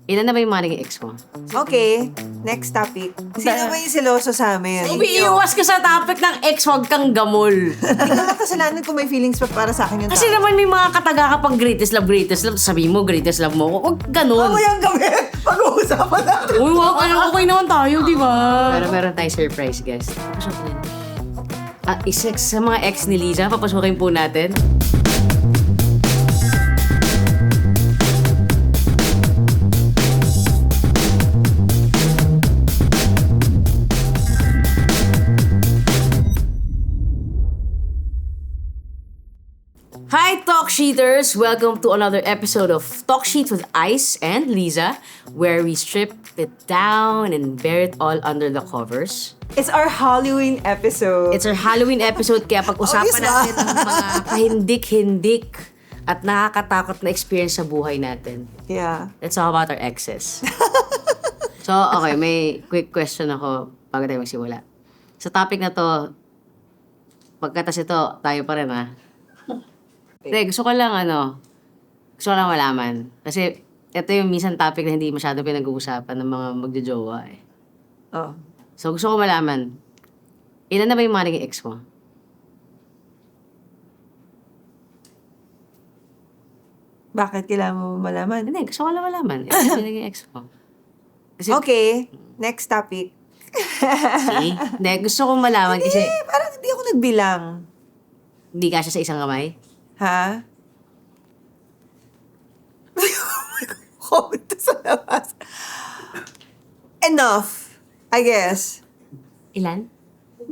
Ilan na ba yung mga naging ex mo? Okay, next topic. Sino ba yung siloso sa amin? Umiiwas ka sa topic ng ex, wag kang gamol. Hindi naman kasalanan kung may feelings pa para sa akin yung Kasi naman may mga kataga ka pang greatest love, sabi mo greatest love mo. Huwag ganun. Mamayang gabi, pag-uusapan natin. Uy, okay naman tayo, di ba? Pero meron tayong surprise, guys. Isa sa mga ex ni Liza, papasukin po natin. Hi, Talk Sheeters! Welcome to another episode of Talk Sheet with Ice and Liza, where we strip it down and bear it all under the covers. It's our Halloween episode. It's our Halloween episode, kaya pag-usapan natin ang mga kahindik-hindik at nakakatakot na experience sa buhay natin. Yeah. Let's talk about our exes. So, okay, may quick question ako bago tayo magsimula. Sa topic na to, pagkatas ito, tayo pa rin Hindi, gusto ko lang malaman. Kasi ito yung minsan topic na hindi masyado pinag-uusapan ng mga magjojowa Oh. So, gusto ko malaman, ilan na ba yung mga naging ex mo? Bakit kailangan mo malaman? Hindi, gusto ko lang malaman. Ilan na yung naging ex mo? Kasi, Okay, next topic. see? Hindi, gusto ko malaman kasi Parang hindi ako nagbilang. hindi kasya sa isang kamay. Ha? Comment sa labas. Enough, I guess. Ilan?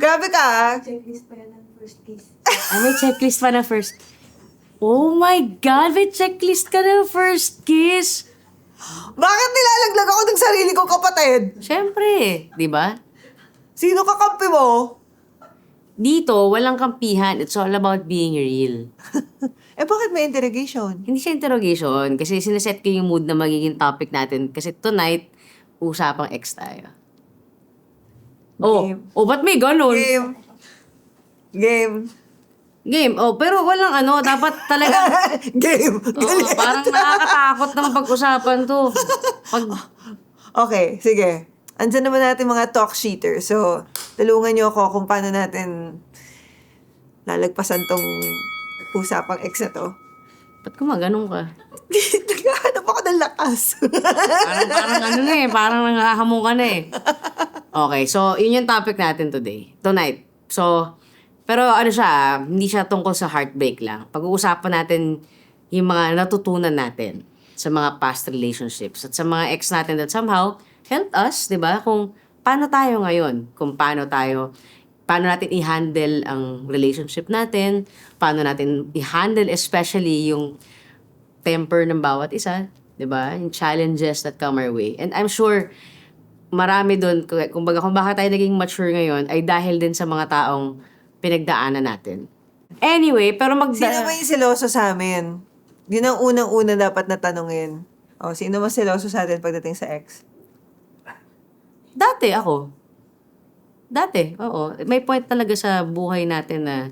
Grabe ka. Checklist pa yan ng first kiss. May checklist pa na first. Oh my God, may checklist ka na first kiss. Bakit nilalaglag ako ng sarili ko, kapatid? Siyempre, di ba? Sino kakampi mo? Dito, walang kampihan. It's all about being real. Bakit may interrogation? Hindi siya interrogation kasi sineset ko yung mood na magiging topic natin. Kasi tonight, usapang ex tayo. Game. Ba't may ganun? Game. Game. Pero walang dapat talaga, Game. parang nakakatakot naman pag-usapan to. Okay, sige. Andyan naman natin mga talk sheeters. So, tulungan niyo ako kung paano natin lalagpasan tong usapang ex na to. Ba't gumaganong ka? Naghahanap ako ng lakas. Parang nangahamon ka na Okay, so yun yung topic natin tonight. So, pero hindi siya tungkol sa heartbreak lang. Pag-uusapan natin yung mga natutunan natin sa mga past relationships at sa mga ex natin that somehow helped us, di ba? Kung paano tayo ngayon, paano natin i-handle ang relationship natin, paano natin i-handle especially yung temper ng bawat isa, di ba? Yung challenges that come our way. And I'm sure marami doon, kung bakit tayo naging mature ngayon, ay dahil din sa mga taong pinagdaanan natin. Anyway, pero Sino ba yung siloso sa amin? Yun ang unang-una dapat na tanungin. Sino mas siloso sa atin pagdating sa ex? Dati, oo. May point talaga sa buhay natin na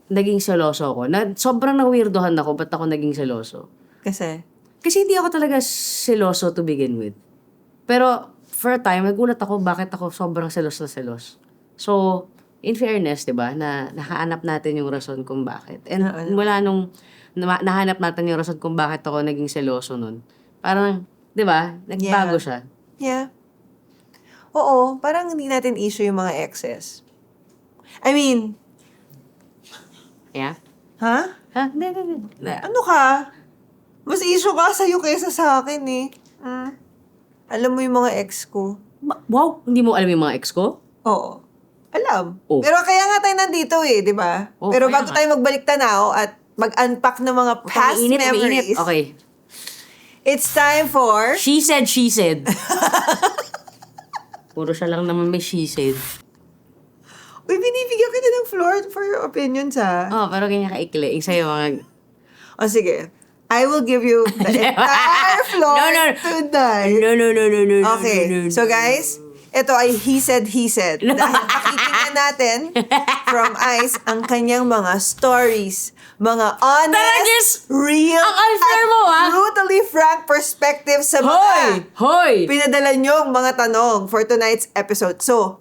naging seloso ako. Sobrang na-weirdohan ako, ba't ako naging seloso? Kasi Kasi hindi ako talaga seloso to begin with. Pero, for a time, nagulat ako bakit ako sobrang selos na selos. So, in fairness, di ba, na nakahanap natin yung rason kung bakit. And mula nung nahanap natin yung rason kung bakit ako naging seloso nun, parang, di ba, nagbago siya. Yeah. Oo, parang hindi natin issue yung mga exes. I mean, Yeah? ha? Hindi. Ano ka? Mas issue ka sa'yo kaysa sa akin Alam mo yung mga ex ko? Wow, hindi mo alam yung mga ex ko? Oo. Alam. Oh. Pero kaya nga tayo nandito di ba? Pero kaya bago nga. tayo magbalik tanaw at mag-unpack ng mga past memories, Okay. it's time for... She said. Puro siya lang naman may she said. Uy, binibigyan kita ng floor for your opinions, Pero ganyan kaikli. Yung sa'yo mga... sige. I will give you the entire floor No. tonight. No. Okay. So, guys, ito ay he said. Dahil pakikinggan natin from Ice ang kanyang mga stories. Mga honest, Taragis! real, Ang unfair mo, ah! brutally frank perspective sa mga Hoy! pinadala niyong mga tanong for tonight's episode. So,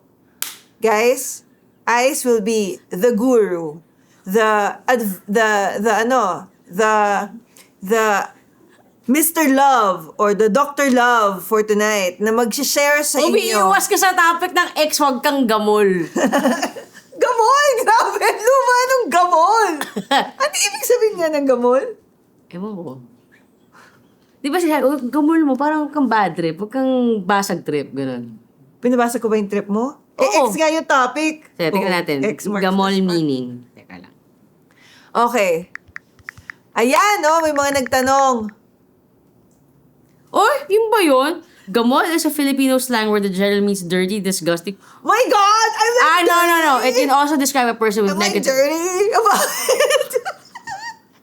guys, Ice will be the guru, the Mr. Love or the Dr. Love for tonight na mag-share sa inyo. Umiiwas ka sa topic ng ex, wag kang gamol. Gamol! Grabe! Luma nung gamol! Ano ibig sabihin nga ng gamol? Ewan ko. Di ba siya, gamol mo, parang kang bad trip, wag kang basag trip, gano'n. Binabasa ko ba yung trip mo? Oo. Ex nga yung topic. Sige, tingnan natin. Ex marks Gamol the spot. meaning. Teka lang. Okay. Ayan, may mga nagtanong. Oh, yun ba yun? Gamol is a Filipino slang where the general means dirty, disgusting. My God! I'm not No. It can also describe a person with Am I negative... dirty?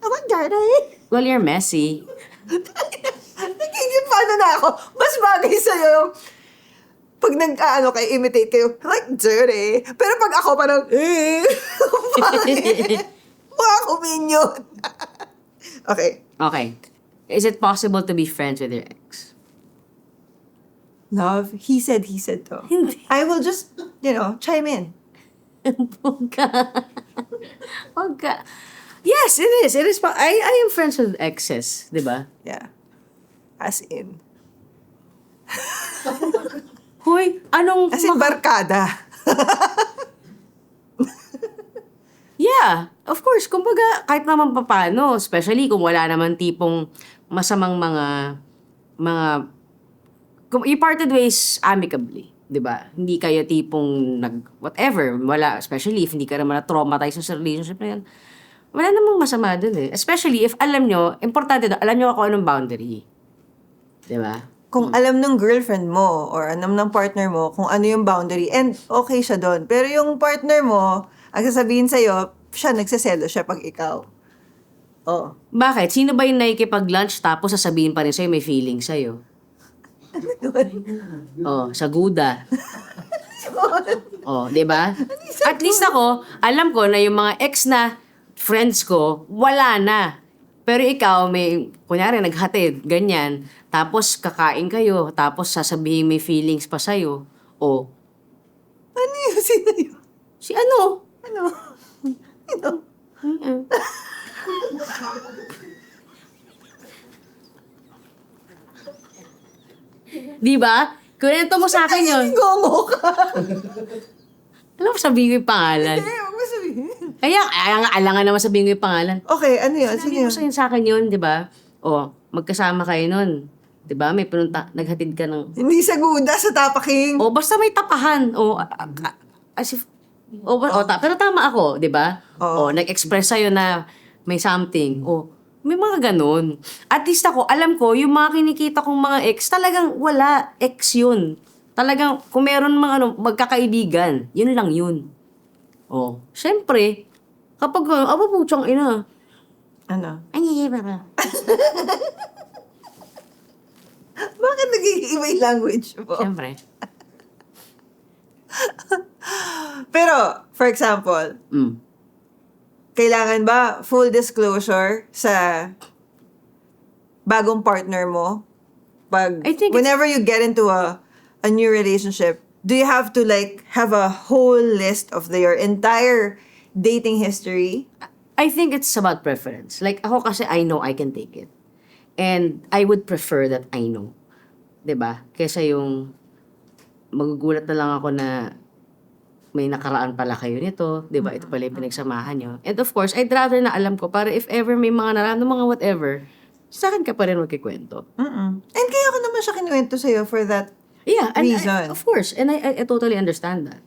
Am I dirty? Well, you're messy. Nagiging paano na ako? Mas bagay sa'yo yung pag imitate kayo, like dirty. Pero pag ako parang, bakit? Mukha ko minion. Okay. Okay. Is it possible to be friends with your ex? Love, he said to. Hindi. I will just, chime in. Huwag ka. Yes, it is. It is. I am friends with exes, di ba? Yeah. As in. Hoy, anong... As in barkada. Yeah, of course. Kumbaga, kahit naman papano, especially kung wala naman tipong masamang you parted ways amicably, di ba? Hindi kayo tipong whatever, wala, especially if hindi ka naman na-traumatize sa relationship na yan. Wala namang masama dun eh. Especially if alam nyo, importante doon, alam nyo kung anong boundary. Di ba? Kung alam ng girlfriend mo or alam ng partner mo kung ano yung boundary, and okay siya doon. Pero yung partner mo, ang sasabihin sa'yo, siya nagsaselo siya pag ikaw. Oh. Bakit? Sino ba yung nakikipag-lunch tapos sasabihin pa rin sa'yo may feeling sa'yo? Oh, sa guda. Oh, 'di ba? At least ako, alam ko na yung mga ex na friends ko, wala na. Pero ikaw, kunyari, naghatid, ganyan, tapos kakain kayo, tapos sasabihin may feelings pa sa'yo. Oh, Ano yun? Sino yun? si ano? Ano? Di ba? Kunento mo sa akin yun. Gongo ka. Alam mo, sabihin ko yung pangalan. Huwag mo sabihin. Kaya, alangan naman sabihin ko yung pangalan. Okay, ano yun? Sige. Sabi mo sa akin yun, di ba? O, magkasama kayo nun. Di ba? May naghatid ka ng... Hindi sa guda, sa tapaking. O, basta may tapahan. O, as if... pero tama ako, di ba? Oo. O, nag-express sa'yo na may something. O, may mga ganun. At least ako, alam ko, yung mga kinikita kong mga ex, talagang wala. Ex yun. Talagang, kung meron mga magkakaibigan, yun lang yun. O, syempre, kapag, putsang ina. Ano? Ay, ba? Bakit nagiging iba yung language mo? Syempre. Pero, for example, kailangan ba full disclosure sa bagong partner mo? I think Whenever you get into a new relationship, do you have to have a whole list of your entire dating history? I think it's about preference. Like, ako kasi I know I can take it. And I would prefer that I know. 'Di ba? Kesa yung magugulat na lang ako na may nakaraan pala kayo nito, 'di ba? Ito pala yung pinagsamahan nyo. And of course, I'd rather na alam ko para if ever may mga naramdaman, mga whatever, sa akin ka pa rin magkikwento. And kaya ko naman siya kinuwento sa'yo for that Yeah, and reason. of course. And I totally understand that.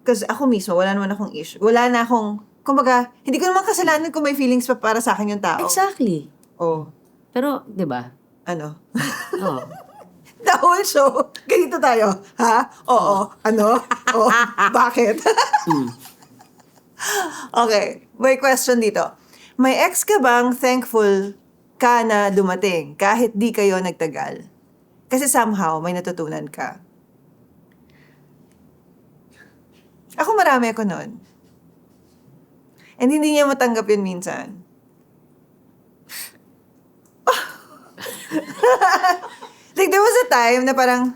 Because ako mismo, wala naman akong issue. Wala na akong, kumbaga, hindi ko naman kasalanan kung may feelings pa para sa akin yung tao. Exactly. Oh, Pero, 'di ba? ano? Oh. The whole show, ganito tayo. Ha? Oo. Ano? Oh, bakit? Okay, may question dito. May ex ka bang thankful ka na dumating kahit di kayo nagtagal? Kasi somehow may natutunan ka. Ako marami ako nun. And hindi niya matanggap yun minsan. Like, there was a time na parang,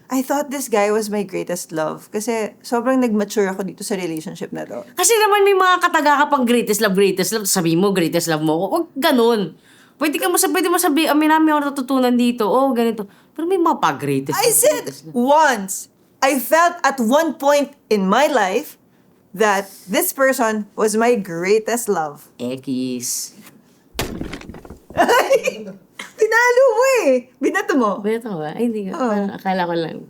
I thought this guy was my greatest love. Kasi sobrang nag-mature ako dito sa relationship na to. Kasi naman may mga kataga ka pang greatest love, sabi mo, greatest love mo. Huwag ganun. Pwede mo sabi, namin ako natutunan dito. Oh, ganito. Pero may mga pa-greatest I said once, I felt at one point in my life that this person was my greatest love. Ekis. Tinalo mo eh. Binato mo. Ba ito ba? Ay, hindi ka. Parang akala ko lang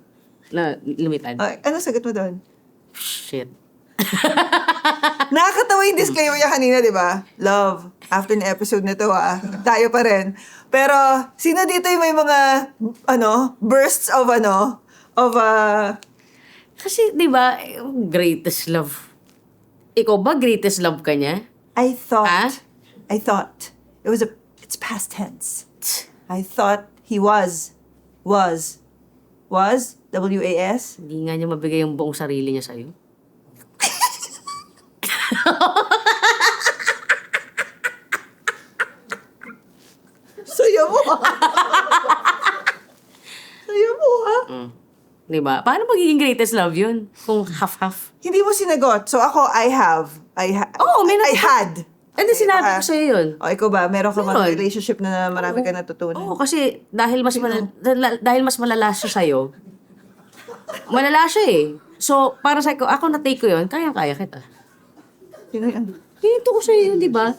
na lumipad. Ay, ano sagot mo doon? Shit. Nakakatawa yung disclaimer niya kanina, di ba? Love. After ng episode na to, tayo pa rin. Pero, sino dito yung may mga, bursts of, Kasi, di ba, greatest love. Ikaw ba greatest love ka niya? I thought, Ha? it's past tense. I thought he was, W-A-S? Hindi nga niya mabigay yung buong sarili niya sa'yo. Saya mo. Saya mo, ha? Di ba? Paano magiging greatest love yun? Kung half-half. Hindi mo sinagot. So ako, I Oo, may had. Hindi, sinabi ko sa'yo yun. O, ikaw ba? Meron ka Meron. mga relationship na marami ka natutunan? Oo, kasi dahil mas malala siya sa'yo, malala siya eh. So, para sa ako na-take ko yun, kaya kita. Sino yan? Kwento ko sa'yo yun, di ba?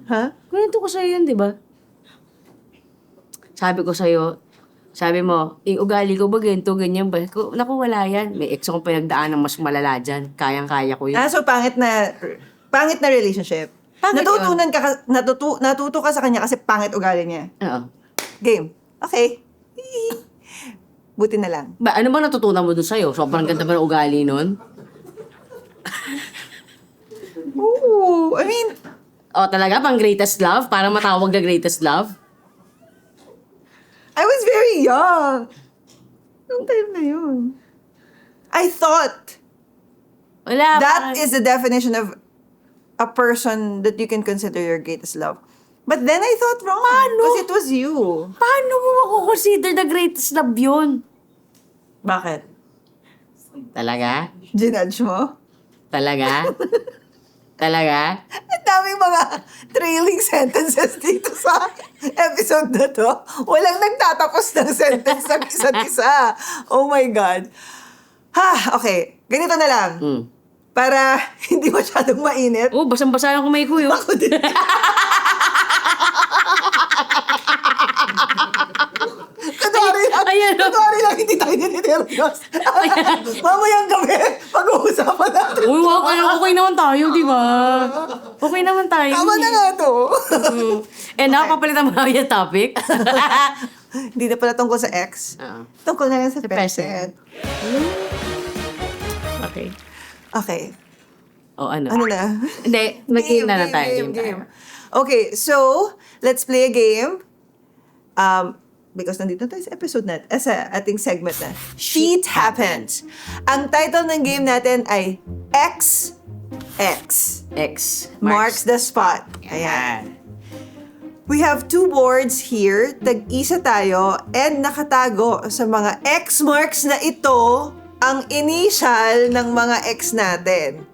Ha? Kwento ko sa'yo yun, di ba? Sabi ko sa'yo, sabi mo, ugali ko ba ganito, ganyan ba? Naku, wala yan. May ex akong pinagdaan ng mas malala dyan. Kayang-kaya ko yun. So pangit na relationship. Pangit Natuto ka sa kanya kasi pangit ugali niya. Oo. Game. Okay. Buti na lang. Ba, ano ba natutunan mo dun sa'yo? Sobrang ganda ba ng ugali nun? Oo. I mean, Talaga? Pang greatest love? Para matawag na greatest love? I was very young. Nung time na yun. I thought Wala. that is the definition of a person that you can consider your greatest love. But then I thought wrong. Paano? Because it was you. Paano mo mako-consider the greatest love yun? Bakit? Talaga? Ginudge mo? Talaga? Talaga? Ang daming mga trailing sentences dito sa episode na to. Walang nagtatapos ng sentence ng isa't isa. Oh my God. Okay. Ganito na lang. Para hindi masyadong mainit. Oh, basang-basa yung kumay ko yun. Ako din. Kunwari lang, hindi tayo nininervyos. Mamayang gabi, pag-uusapan natin. Uy, okay naman tayo, di ba? Okay naman tayo. Tama na nga to. Napapalitan mo na yung topic. Hindi na pala tungkol sa ex. Tungkol na lang sa present. Okay. Okay. Ano? Ano na? Hindi, mag-game na tayo. Game. Okay, so, let's play a game. Because nandito tayo sa episode natin, sa ating segment na, Sheet Happens. Ang title ng game natin ay X marks the spot. Ayan. We have 2 boards here. Tag-isa tayo and nakatago sa mga X marks na ito ang initial ng mga X natin.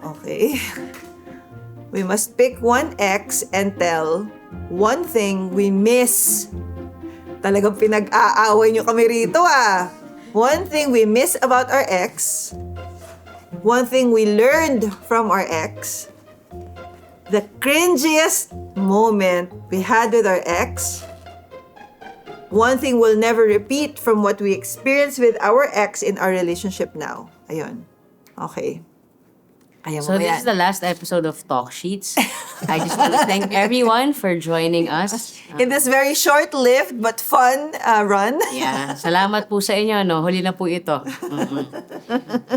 Okay. We must pick one X and tell one thing we miss. Talagang pinag-aaway nyo kami rito One thing we miss about our ex. One thing we learned from our ex. The cringiest moment we had with our ex. One thing we'll never repeat from what we experienced with our ex in our relationship now. Ayun. Okay. Ayaw So mo ba this yan? is the last episode of Talk Sheets. I just want to thank everyone for joining us. In this very short-lived but fun run. Yeah, salamat po sa inyo, no? Huli na po ito.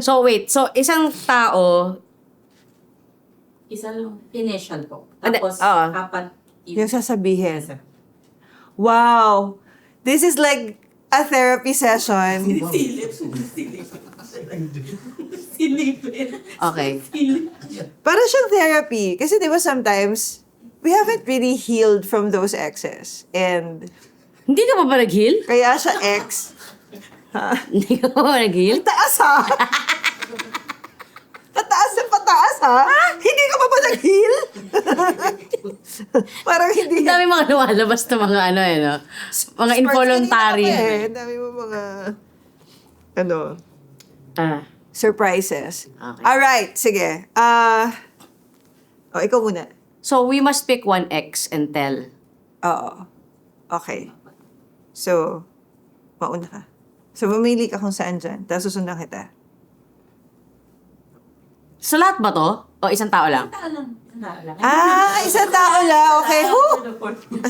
So wait, so isang tao, Isang initial po. Ano, Tapos, oo. 4 Yung sasabihin. Wow! This is like a therapy session. Okay. Para siyang therapy. Kasi di ba sometimes, we haven't really healed from those exes. And Hindi ka pa ba nag-heal? kaya siya ex. Hindi ka pa ba nag-heal? Taas ha? Pataas na pataas ha? Hindi ka pa ba nag-heal? Parang hindi. Ang dami mga lumalabas na mga ano eh, no? Mga involuntary. Ang dami mo mga, Ah. surprises. Okay. Alright, sige. Ikaw muna. So, we must pick one ex and tell. Oo. Okay. So, mauna ka. So, mamili ka kung saan dyan. Tapos susundan kita. Sa lahat ba to? O isang tao lang? Isang tao lang. Okay.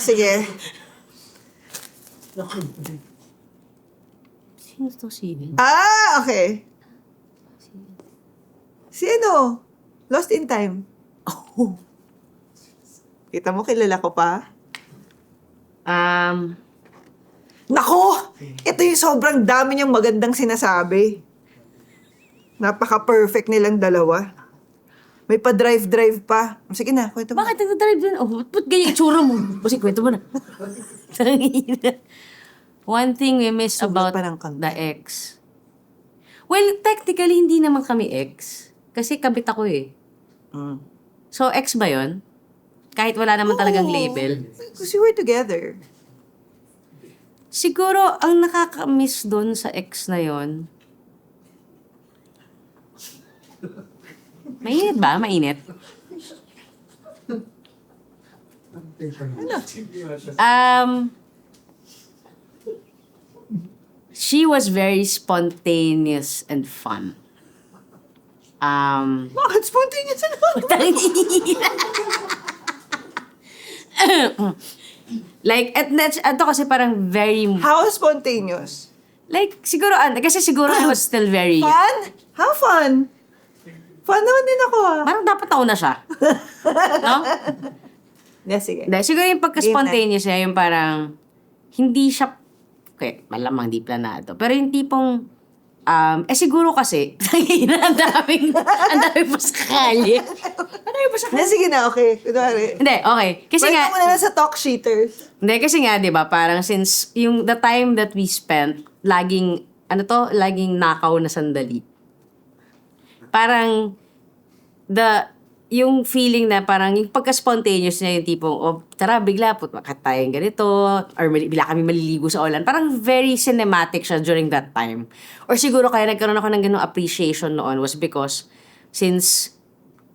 Sige. Sino to si? Okay. Si ano? Lost in Time. Oh. Kita mo, kilala ko pa. Nako! Ito yung sobrang dami niyang magandang sinasabi. Napaka-perfect nilang dalawa. May pa-drive-drive pa. Sige na, kwento mo. Bakit nagdadrive dun? Oh, ba't ganyan itsura mo? Kasi kwento mo na. One thing we miss Sulat about pa ng kanta. the ex. Well, technically, hindi naman kami ex. Kasi kabit ako eh. Mm. So, ex ba yon? Kahit wala naman talagang Oo. label. Because we were together. Siguro, ang nakaka-miss doon sa ex na yon. Mainit ba? Mainit? She was very spontaneous and fun. Bakit spontaneous naman? Like, ito kasi parang very, How spontaneous? like, siguro, kasi siguro I was still very, Fun? How fun? Fun naman din ako parang dapat ako na siya. No? Sige. Dahil siguro yung pagka-spontaneous niya, yung parang, hindi siya, okay, malamang di planado. Pero yung tipong, siguro kasi, ang daming pasakali. Ang daming pasakali. Sige na, okay. Kunwari. Hindi, okay. Kasi Kwento nga, mo na lang sa talk sheeters. hindi, kasi nga, di ba, parang since, yung the time that we spent, laging nakaw na sandali. Parang, yung feeling na parang yung pagka-spontaneous niya yung tipong, tara, bigla, makat tayong ganito, or bigla kami maliligo sa ulan. Parang very cinematic siya during that time. Or siguro kaya nagkaroon ako ng ganung appreciation noon was because since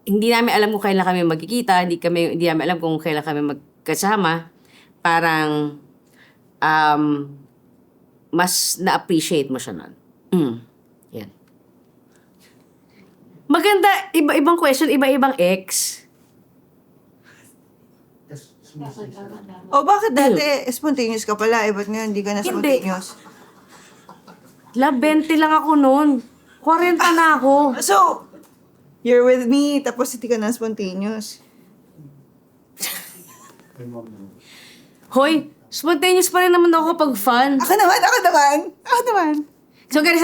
hindi namin alam kung kailan kami magkikita, hindi namin alam kung kailan kami magkasama, parang mas na-appreciate mo siya noon. Yan. Maganda, iba-ibang question, iba-ibang ex. Bakit dati spontaneous ka pala? Ba't ngayon hindi ka na Hindi. spontaneous? 20 lang ako noon. 40 na ako. So, you're with me, tapos hindi ka na spontaneous. Hoy, spontaneous pa rin naman ako kapag fun. Ako naman. So, guys,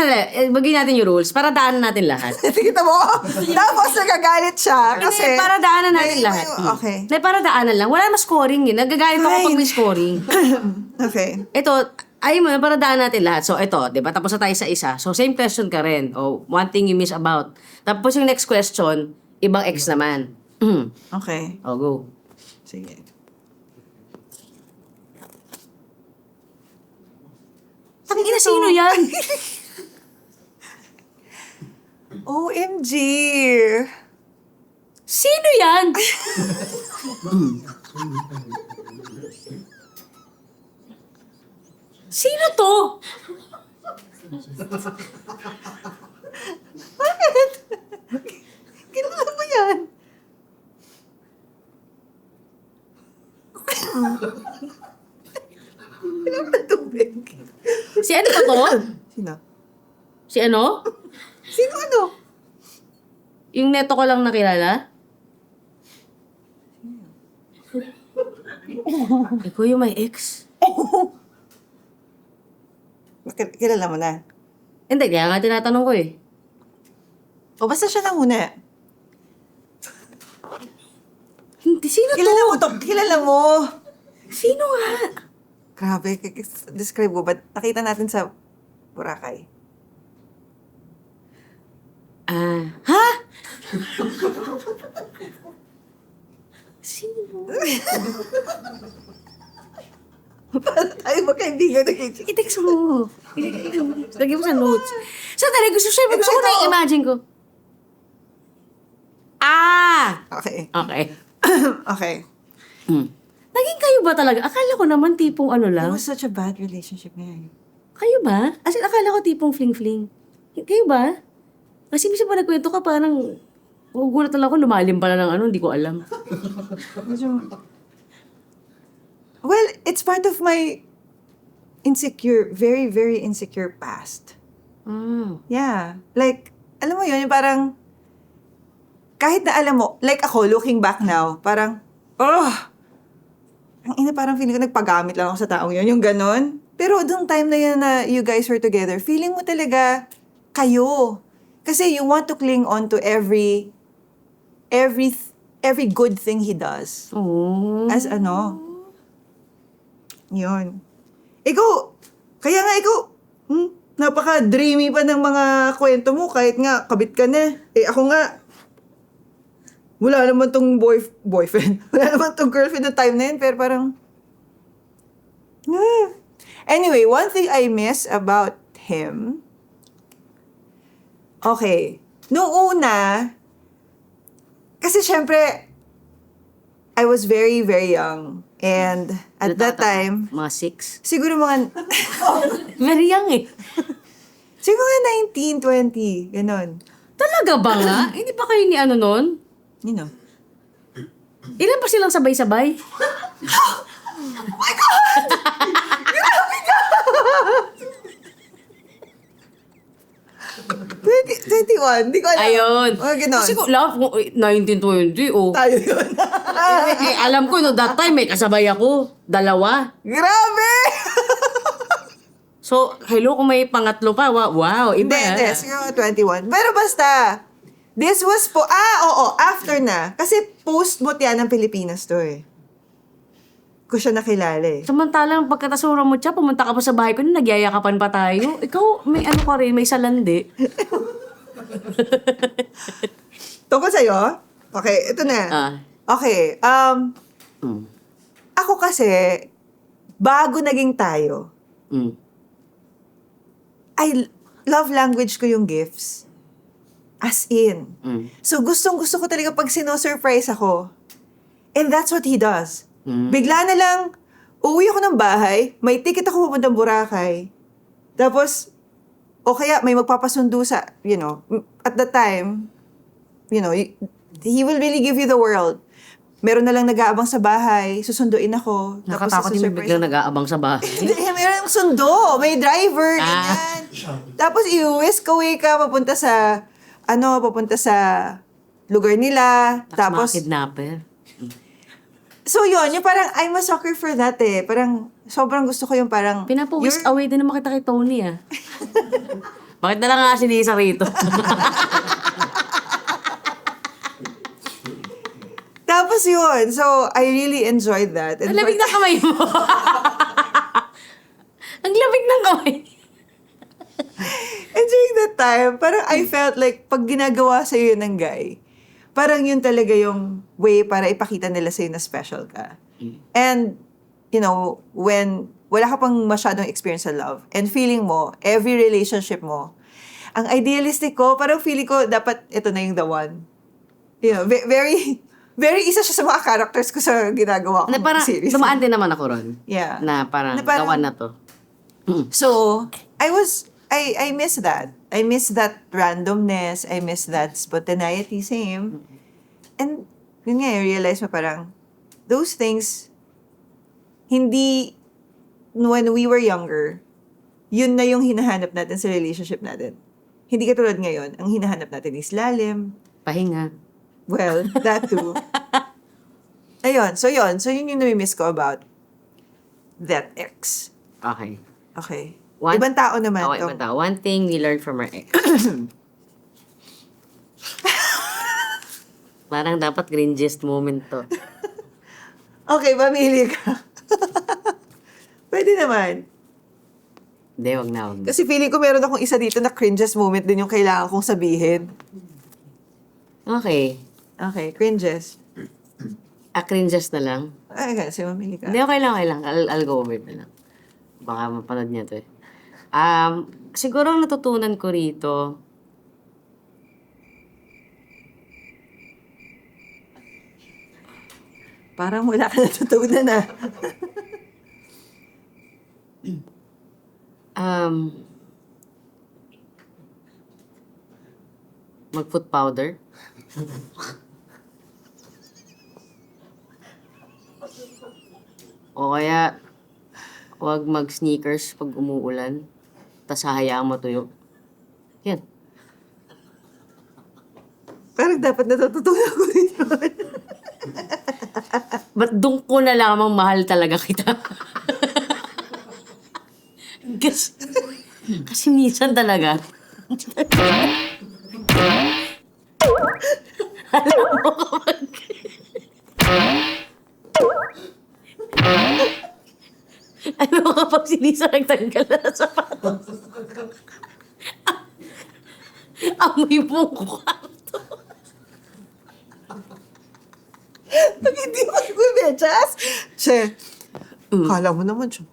bagay natin yung rules para daanan natin lahat. Kita mo? Tapos nagagalit siya. Kasi, Hindi, para daanan natin lahat. Okay. Hindi, para daanan lang. Wala mas scoring eh. Nagagalit ako Fine. pag may scoring. Okay. Ito, ayun mo, para daanan natin lahat. So, ito, di ba? Tapos na tayo sa isa. So, same question ka rin. One thing you miss about. Tapos yung next question, ibang ex naman. Okay. Go. Sige. Tangina, sino yan? OMG! Sino yan? Sino to? Bakit? Kilala mo yan? Kailangan ng tubig. Si ano ba to? Sino? Si ano? Sino ano? Yung neto ko lang nakilala? Ikaw yung may ex? Kilala mo na? Hindi, kaya nga tinatanong ko eh. O basta siya na muna. Hindi, sino Kilala mo to? to. Kilala mo. Sino nga? Grabe. Describe ko. Ba't nakita natin sa Boracay? Ha? Sino? Paano tayo magkaibigan na kayo? I-text mo. Lagyan mo sa notes. Sandali, gusto ko na i-imagine ko. Okay. Okay. Okay. Naging kayo ba talaga? Akala ko naman tipong ano It lang. was such a bad relationship ngayon. Kayo ba? As in, akala ko tipong fling-fling. Kayo ba? Kasi minsan pa nagkwento ka, parang magugulat lang ako, lumalim pala ng ano, hindi ko alam. Well, it's part of my insecure, very, very insecure past. Yeah. Like, alam mo yun, yung parang, kahit na alam mo, like ako, looking back now, parang, ang ina, parang feeling ko nagpagamit lang ako sa taong yun, yung ganon. Pero dung time na yun na you guys were together, feeling mo talaga kayo. Kasi you want to cling on to every good thing he does. Oh. As ano. Yun. Ikaw, kaya nga ikaw, napaka-dreamy pa ng mga kwento mo kahit nga kabit ka na. Eh ako nga, wala naman tong boyfriend. Wala naman tong girlfriend na time na yun, pero parang, Anyway, one thing I miss about him, okay, noong una, kasi syempre, I was very, very young. And at that time, Mga 6. siguro mga, Very young eh. siguro mga 19, 20, ganon. Talaga ba nga? Hindi pa kayo ni ano nun? You know. Ilan pa silang sabay-sabay? 21, di ko alam. Ayun. Mga ganon. Kasi ko, love, 1920, oh. Tayo yun. Alam ko, no, that time, may kasabay ako. 2. Grabe! So, hello kung may pangatlo pa. Wow, iba. Hindi, siguro 21. Pero basta, this was po, after na. Kasi post-Mutya ng Pilipinas to eh. Ko siya nakilala eh. Samantalang pagkatasura mo siya, pumunta ka pa sa bahay ko, nagyayakapan pa tayo. Ikaw, may ano ka rin, may salandi. Tungkol sa'yo? Okay, ito na. Okay, ako kasi, bago naging tayo, love language ko yung gifts. As in. So, gustong-gusto ko talaga pag sino-surprise ako. And that's what he does. Bigla na lang, uuwi ako ng bahay, may ticket ako pupuntang Boracay. Tapos, o kaya may magpapasundo sa, you know, at the time, you know, he will really give you the world. Meron na lang nag-aabang sa bahay, susunduin ako. Nakatakot yung isusurprise biglang nag-aabang sa bahay. Hindi, meron ng sundo. May driver, ganyan. Tapos i-whisk away ka, papunta sa lugar nila. Tapos, Mga kidnapper. so yun, yung parang, I'm a sucker for that eh. Parang, sobrang gusto ko yung parang, Pinapu-whisk away din naman kita kay Tony ah. Bakit na lang nga si Lisa rito? Tapos yun, so I really enjoyed that. Ang lamig ng kamay mo. Ang lamig ng kamay. And during that time, parang I felt like pag ginagawa sa'yo yun ng guy, parang yun talaga yung way para ipakita nila sa'yo na special ka. And, you know, when wala ka pang masyadong experience sa love, and feeling mo, every relationship mo, ang idealistic ko, parang feeling ko, dapat ito na yung the one. You know, very, very isa siya sa mga characters ko sa ginagawa ko Na parang, series. dumaan din naman ako ron. Yeah. Na parang, Na parang- gawan na to. So, I miss that. I miss that randomness. I miss that spontaneity. Same. And, yun nga, I realize mo parang, those things, hindi, when we were younger, yun na yung hinahanap natin sa relationship natin. Hindi katulad ngayon, ang hinahanap natin is lalim. Pahinga. Well, that too. Ayun. So, yun yung nami-miss ko about that ex. Okay. Okay. One- Ibang tao naman. Okay, to. bata. One thing we learned from our ex. Parang dapat cringiest moment to. Okay, mamili ka. Pwede naman. Hindi, wag na, wag na. Kasi feeling ko meron akong isa dito na cringes moment din yung kailangan kong sabihin. Okay. Okay, cringes. Cringes na lang. Ay, kasi mamili ka. Hindi, okay lang, okay lang. I'll go with na lang. Baka mapanood niya to eh. Siguro ang natutunan ko rito, Parang wala ka natutunan ah. mag-foot powder. O kaya, huwag mag-sneakers pag umuulan. Tapos hahayaan mo tuyo. Yan. Parang dapat natutunan ko rin yun. Ba't doon ko na lamang mahal talaga kita? kasi minsan talaga. Alam mo kapag... Alam mo kapag si Lisa nagtanggal na ng sapatos. Amoy mong kwarto. Pag hindi mo nagbe-mechas. Che, kala mo naman siya.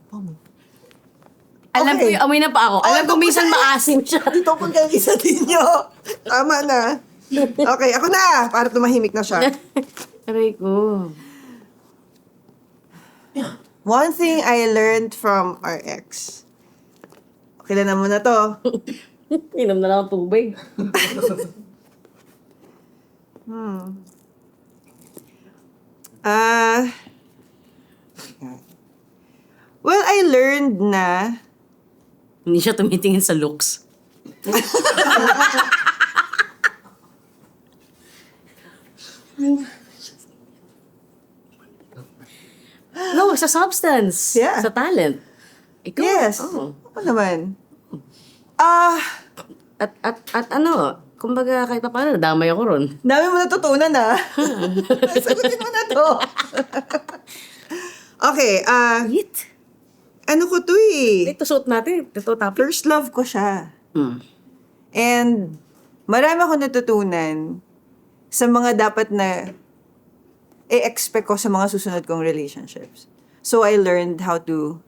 Alam ko Okay. yung amoy na pa ako. Alam ko minsan maasim siya. Dito po kayo isa ninyo. Tama na. Okay, ako na. Para tumahimik na siya. Aray ko. One thing I learned from our ex. Kilala mo na to. Inom na lang ang tubig. Well, I learned na Hindi siya tumitingin sa looks. No, sa substance. Yeah. Sa talent. Ikaw? yes. Oo. Ano naman? At ano, kumbaga kahit pa paano, damay ako ron. Dami mo natutunan ah. Sagutin mo na to. Okay, Wait. ano ko to eh. Ito suot natin. Ito topic. First love ko siya. Hmm. And marami akong natutunan sa mga dapat na i-expect ko sa mga susunod kong relationships. So I learned how to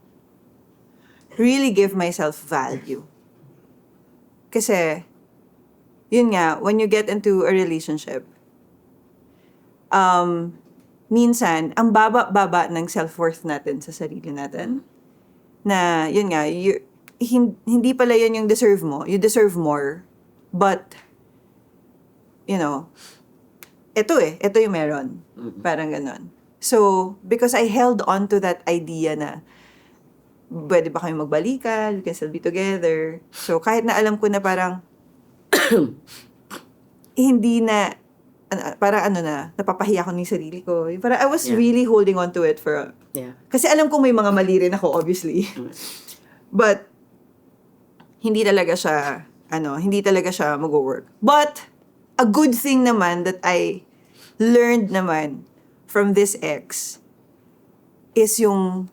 really give myself value. Kasi, yun nga, when you get into a relationship, minsan, ang baba-baba ng self-worth natin sa sarili natin. Na, yun nga, hindi pala yun yung deserve mo. You deserve more. But, you know, ito yung meron. Parang ganon. So, because I held on to that idea na, pwede ba kami magbalikan? We can still be together. So, kahit na alam ko na parang, hindi na, parang napapahiya ko ng sarili ko. Parang I was Yeah. really holding on to it for, Yeah. kasi alam ko may mga mali rin ako, obviously. But, hindi talaga siya mag-work. But, a good thing naman that I learned naman from this ex is yung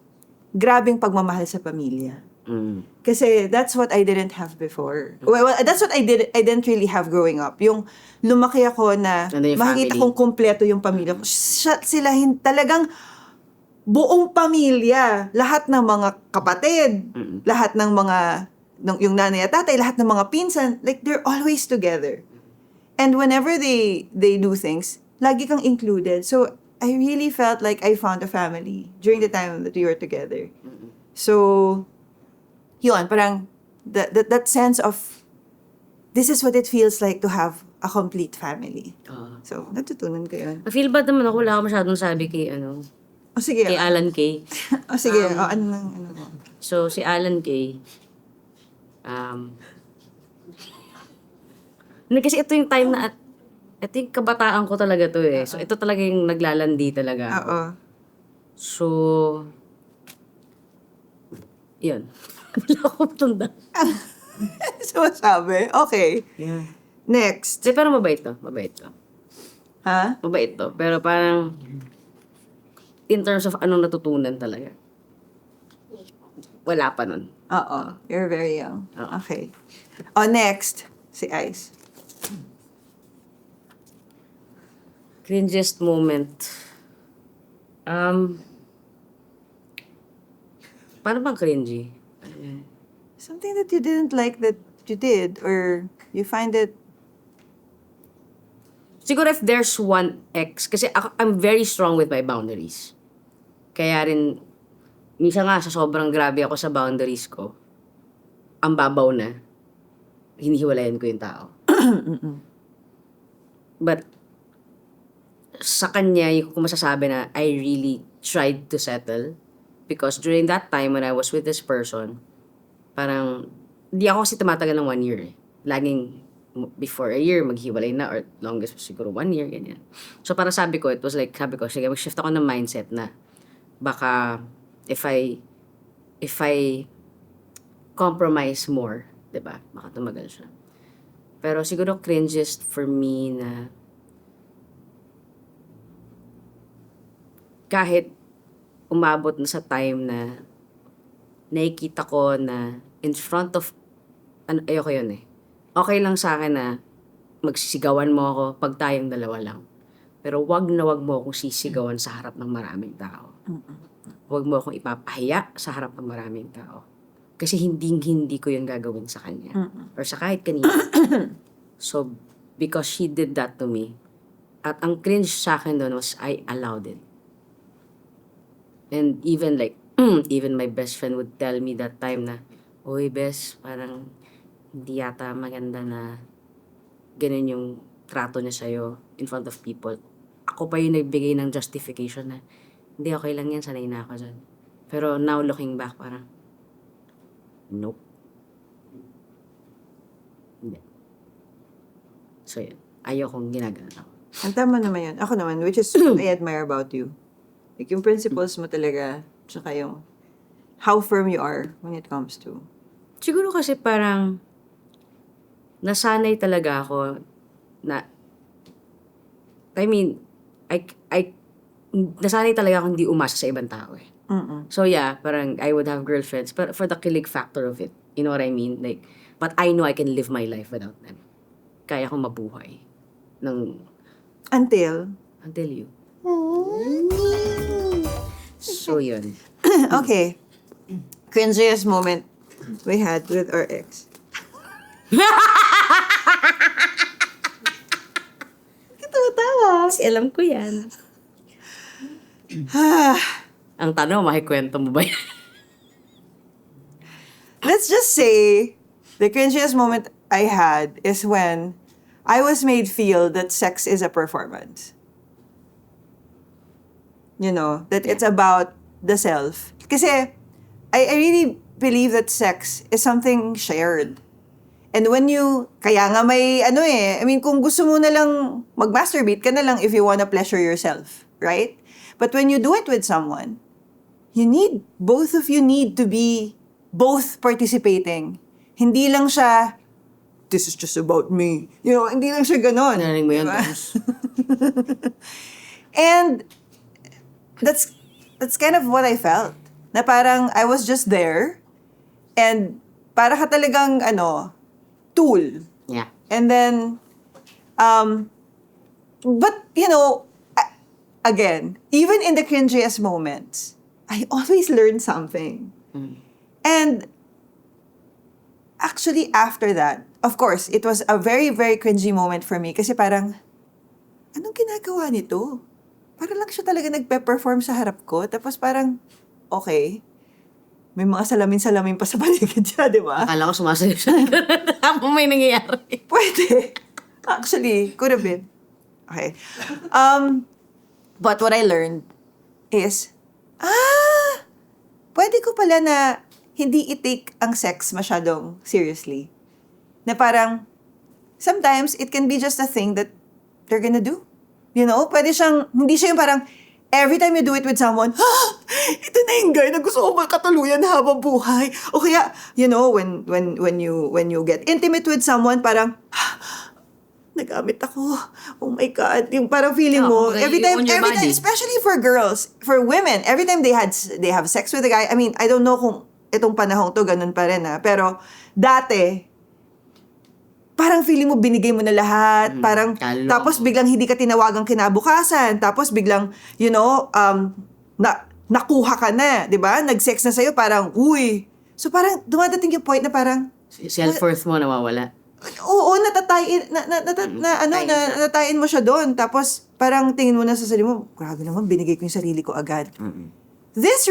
grabing pagmamahal sa pamilya. Mm. Kasi that's what I didn't have before. Well, that's what I didn't really have growing up. Yung lumaki ako na Ano yung makikita family? kong kumpleto yung pamilya ko. Sila talagang buong pamilya. Lahat ng mga kapatid, lahat ng mga, yung nanay at tatay, lahat ng mga pinsan, like they're always together. And whenever they do things, lagi kang included. So, I really felt like I found a family during the time that we were together. So, yun, parang that sense of this is what it feels like to have a complete family. So, natutunan ko yun. I-feel bad naman ako. Wala ako masyadong sabi kay, O sige. kay Alan Kay. O sige. Ano mo? So, si Alan Kay, kasi ito yung time na, ito yung kabataan ko talaga to eh. So, ito talaga yung naglalandi talaga ako. Oo. So, yun. Wala akong tanda. So, sabi? Okay. Yeah. Next. Pero mabait to. Mabait to. Ha? Mabait to. Pero parang, in terms of anong natutunan talaga, wala pa nun. Oo. You're very young. Oo. Okay. Oh, next. Si Ice. Cringiest moment. Paano bang cringy? Something that you didn't like that you did or you find it... Siguro if there's one ex, kasi I'm very strong with my boundaries. Kaya rin, minsan nga sa sobrang grabe ako sa boundaries ko, ang babaw na, hinihiwalayan ko yung tao. But, sa kanya, yung kung masasabi na I really tried to settle. Because during that time when I was with this person, parang, di ako kasi tumatagal ng 1 year eh. Laging, before a year, maghiwalay na, or longest siguro 1 year, ganyan. So, para sabi ko, it was like, sabi ko, sige, mag-shift ako ng mindset na, baka, if I compromise more, diba? Baka tumagal siya. Pero siguro cringiest for me na kahit umabot na sa time na nakikita ko na in front of, ayoko yun eh. Okay lang sa akin na magsisigawan mo ako pag tayong dalawa lang. Pero wag mo akong sisigawan sa harap ng maraming tao. Wag mo akong ipapahiya sa harap ng maraming tao. Kasi hindi ko yun gagawin sa kanya. Or sa kahit kanina. So, because she did that to me, at ang cringe sa akin doon was I allowed it. And even like, even my best friend would tell me that time na, Uy, bes, parang hindi yata maganda na ganun yung trato niya sa'yo in front of people. Ako pa yung nagbigay ng justification na, hindi, okay lang yan, sanay na ako dyan. Pero now looking back, parang, nope. Hindi. So yun, ayokong ginagana. Ang tama naman yun. Ako naman, which is what I admire about you. Like, yung principles mo talaga, tsaka yung how firm you are when it comes to... Siguro kasi parang nasanay talaga ako na nasanay talaga akong hindi umasa sa ibang tao eh. So yeah, parang I would have girlfriends but for the kilig factor of it. You know what I mean? Like, but I know I can live my life without them. Kaya akong mabuhay Until... until you. So yun. Okay. Cringiest moment we had with our ex. Tawa. Kasi alam ko yan. Ang tanong, makikwento mo ba yan? Let's just say the cringiest moment I had is when I was made feel that sex is a performance. You know, that it's about the self. Kasi I really believe that sex is something shared. And when you, kaya nga may I mean, kung gusto mo na lang mag-masturbate ka na lang if you wanna pleasure yourself, right? But when you do it with someone, both of you need to be both participating. Hindi lang siya, this is just about me. You know, hindi lang siya ganon. Narinig mo yun, Diba? Toms? And that's kind of what I felt. Na parang I was just there and para ka talagang tool. Yeah. And then but you know, again, even in the cringiest moments, I always learn something. And actually after that, of course, it was a very, very cringy moment for me kasi parang, anong ginagawa nito? Parang lang siya talaga nagpe-perform sa harap ko. Tapos parang, okay, may mga salamin-salamin pa sa paligid siya, di ba? Akala ko sumasayo siya. Habang may nangyayari. Pwede. Actually, could have been. Okay. But what I learned is, pwede ko pala na hindi i-take ang sex masyadong seriously. Na parang, sometimes it can be just a thing that they're gonna do. You know? Pwede siyang, hindi siya yung parang, every time you do it with someone, ito na yung guy na gusto ko magkatuluyan habang buhay. O kaya, you know, when you get intimate with someone, parang, nagamit ako. Oh my God. Yung parang feeling Yeah, mo, kumbaga, every you time, own your body. especially for girls, for women, every time they have sex with a guy, I mean, I don't know kung itong panahong to, ganun pa rin pero dati, parang feeling mo binigay mo na lahat, parang, kaluluwa tapos mo. biglang hindi ka tinawagang kinabukasan, tapos biglang, nakuha ka na, di ba? Nag-sex na sa'yo, parang, uy. So parang, dumadating yung point na parang, Self-worth mo nawawala. oo, natatain mo siya doon. Tapos, parang tingin mo na sa sarili mo, grabe naman, binigay ko yung sarili ko agad. This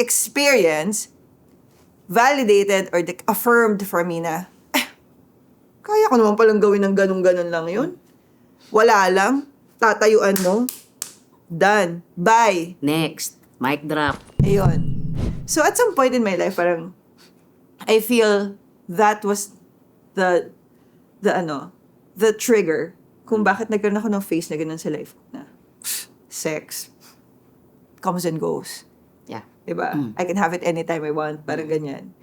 experience validated or affirmed for me na, kaya ko naman palang gawin ng ganun-ganun lang yun. Wala lang, tatayuan mo, done, bye. Next, mic drop. Ayun. So, at some point in my life, parang, I feel that was the trigger kung bakit nagkaroon ako ng phase na ganun sa life ko na sex comes and goes. Yeah. Diba? I can have it anytime I want. Parang ganyan.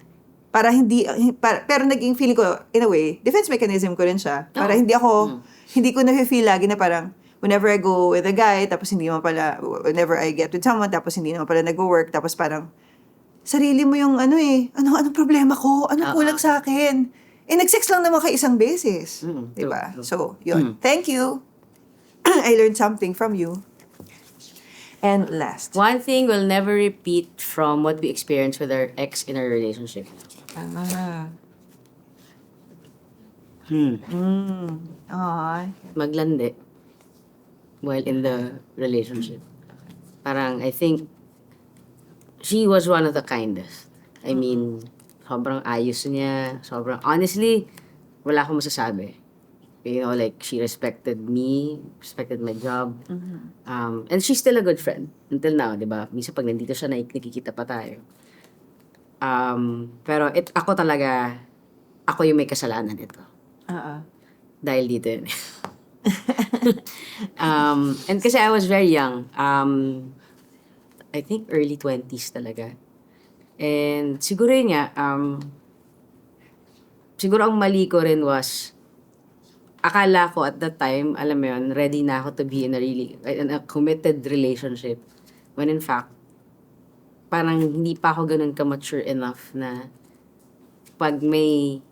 Pero naging feeling ko, in a way, defense mechanism ko rin siya. Para hindi ko na-feel lagi na parang, whenever I go with a guy, tapos hindi naman pala, whenever I get with someone, tapos hindi naman pala nag-work, tapos parang, sarili mo yung anong problema ko? Anong kulang sa akin? Nag-sex lang naman kayo isang beses. Diba? True. So, yun. Thank you. I learned something from you. And last. One thing we'll never repeat from what we experienced with our ex in our relationship. Maglandi while in the relationship. Parang, I think, she was one of the kindest. I mean, sobrang ayos niya. Honestly, wala akong masasabi. You know, like, she respected me, respected my job. And she's still a good friend until now, di ba? Minsan pag nandito siya, nakikita pa tayo. Pero ako yung may kasalanan ito. Dahil dito yun. And kasi I was very young. I think early 20s talaga. And siguro yun nga, siguro ang mali ko rin was, akala ko at that time, alam mo yun, ready na ako to be in a committed relationship. When in fact, parang hindi pa ako ganun ka-mature enough na pag may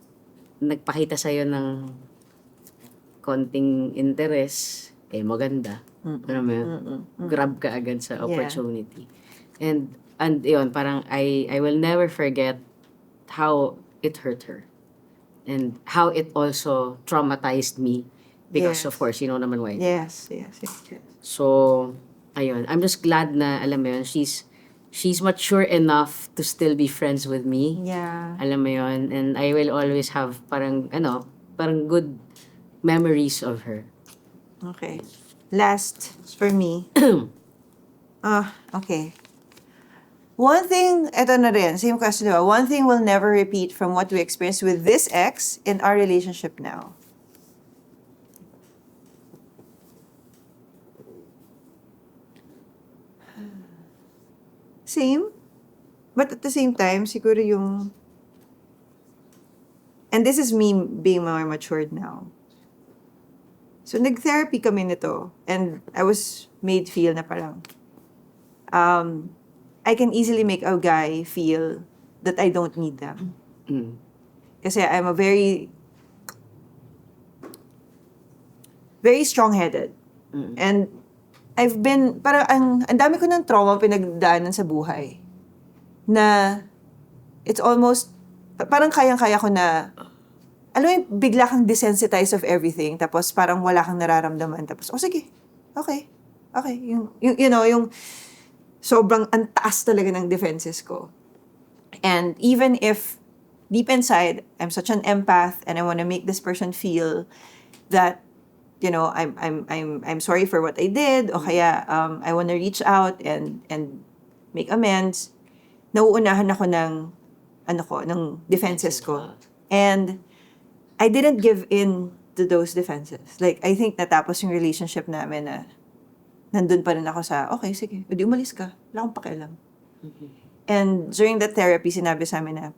nagpakita sa'yo ng konting interest, maganda. Alam mo yun? Grab ka agad sa opportunity. And yun, parang I will never forget how it hurt her. And how it also traumatized me. Because of course, you know naman why. Yes. So, ayun. I'm just glad na, alam mo yun, she's mature enough to still be friends with me. Yeah. Alam mo yun. And I will always have parang good memories of her. Okay. Last for me. Okay. One thing, eto na rin, same question, diba? One thing we'll never repeat from what we experienced with this ex in our relationship now. Same. But at the same time, siguro yung... And this is me being more matured now. So, nag-therapy kami nito. And I was made feel na parang... I can easily make a guy feel that I don't need them. Kasi I'm a very strong-headed. And I've been, parang ang dami ko ng trauma pinagdaanan sa buhay. Na it's almost, parang kayang-kaya ko na, alam mo yung bigla kang desensitized of everything, tapos parang wala kang nararamdaman, tapos, sige, okay. Yung sobrang antaas talaga ng defenses ko. And even if deep inside, I'm such an empath and I want to make this person feel that, I'm sorry for what I did, o kaya I want to reach out and make amends, nauunahan ako ng defenses ko. And I didn't give in to those defenses. Like, I think natapos yung relationship namin na nandun pa rin ako sa, okay, sige, edi umalis ka. Wala akong pakialam. And during that therapy, sinabi sa amin na,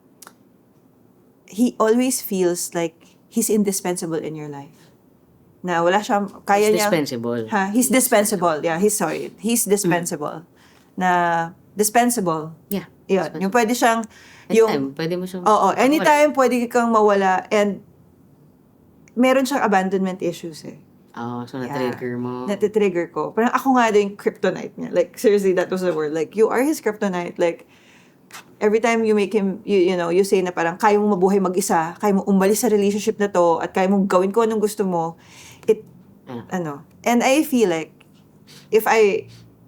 he always feels like he's indispensable in your life. Na wala siya, kaya It's niya. dispensable. He's dispensable. Yeah, he's dispensable. Na dispensable. Yeah. Yun, yung pwede siyang, Anytime, pwede mo siyang... oo, anytime pwede kang mawala and meron siyang abandonment issues eh. Oo, so na-trigger mo. Natitrigger ko. Parang ako nga din kryptonite niya. Like, seriously, that was the word. Like, you are his kryptonite. Like, every time you make him, you know, you say na parang kaya mong mabuhay mag-isa, kaya mong umalis sa relationship na to, at kaya mong gawin ko anong gusto mo, and I feel like,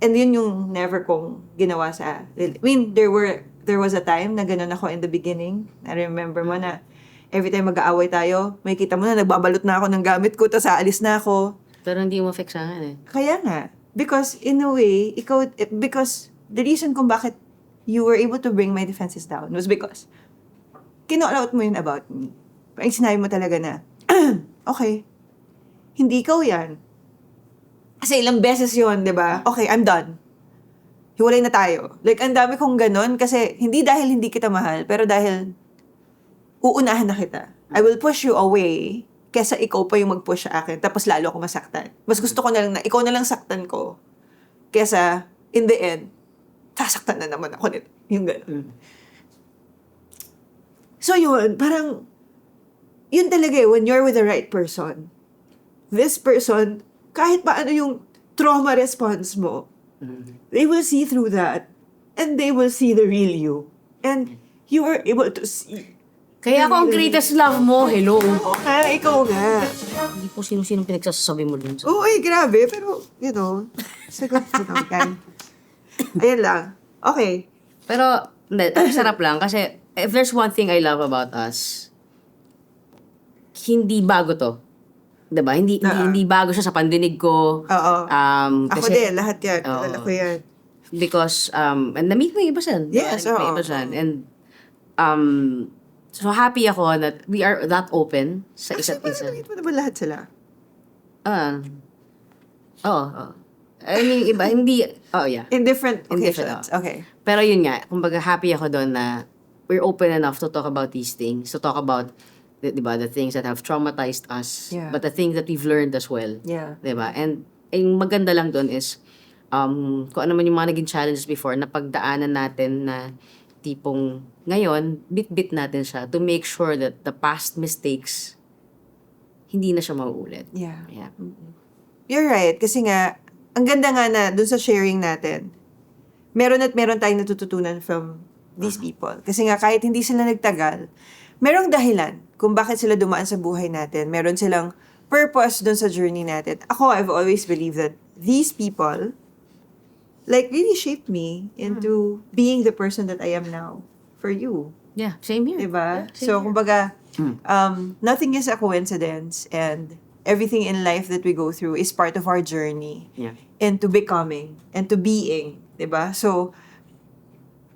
and yun yung never kong ginawa sa, I mean, there was a time na ganun ako in the beginning. I remember mo na, every time mag-aaway tayo, may kita mo na nagbabalot na ako ng gamit ko, tapos aalis na ako. Pero hindi mo fix eh. Kaya nga. Because, in a way, because the reason kung bakit you were able to bring my defenses down was because kinall out mo yun about me. Parang sinabi mo talaga na, okay, hindi ikaw yan. Kasi ilang beses yun, di ba? Okay, I'm done. Hiwalay na tayo. Like, ang dami kong ganun kasi hindi dahil hindi kita mahal, pero dahil uunahan na kita. I will push you away kesa ikaw pa yung mag-push sa akin tapos lalo ako masaktan. Mas gusto ko na lang na ikaw na lang saktan ko kesa in the end, sasaktan na naman ako nito. Yung gano'n. So yun, parang yun talaga when you're with the right person. This person, kahit pa ano yung trauma response mo, they will see through that and they will see the real you. And you are able to see. Kaya ako ang greatest love mo. Hello. Ikaw nga. Hindi po sino-sino pinagsasabi mo dun. Oo, grabe. Pero, you know, sagot ko lang yan. Ayan lang. Okay. Pero, hindi, ang sarap lang kasi if there's one thing I love about us, hindi bago to. Diba? Hindi bago siya sa pandinig ko. Oo. Ako Kasi, din, lahat yan. Oo. Kilala ko yan. Because, and na-meet mo yung iba dyan. Yes, Na-meet mo yung oo. iba dyan. And, so happy ako that we are that open sa isa't isa. Parang mo naman lahat sila. Oo. I mean, iba, hindi, yeah. In different In different, occasions. Okay. Pero yun nga, kumbaga happy ako doon na we're open enough to talk about these things, to talk about, diba, the things that have traumatized us, Yeah. but the things that we've learned as well. Yeah. Diba? And yung maganda lang doon is, kung ano man yung mga naging challenges before, na pagdaanan natin na tipong ngayon, bit-bit natin siya to make sure that the past mistakes, hindi na siya mauulit. Yeah. Yeah. You're right. Kasi nga, ang ganda nga na dun sa sharing natin, meron tayong natututunan from these people. Kasi nga, kahit hindi sila nagtagal, merong dahilan kung bakit sila dumaan sa buhay natin. Meron silang purpose dun sa journey natin. Ako, I've always believed that these people, like, really shaped me into being the person that I am now for you. Yeah, same here. Diba? Yeah, same So, here. kumbaga, nothing is a coincidence and everything in life that we go through is part of our journey Yeah. into becoming and to being. Diba? So,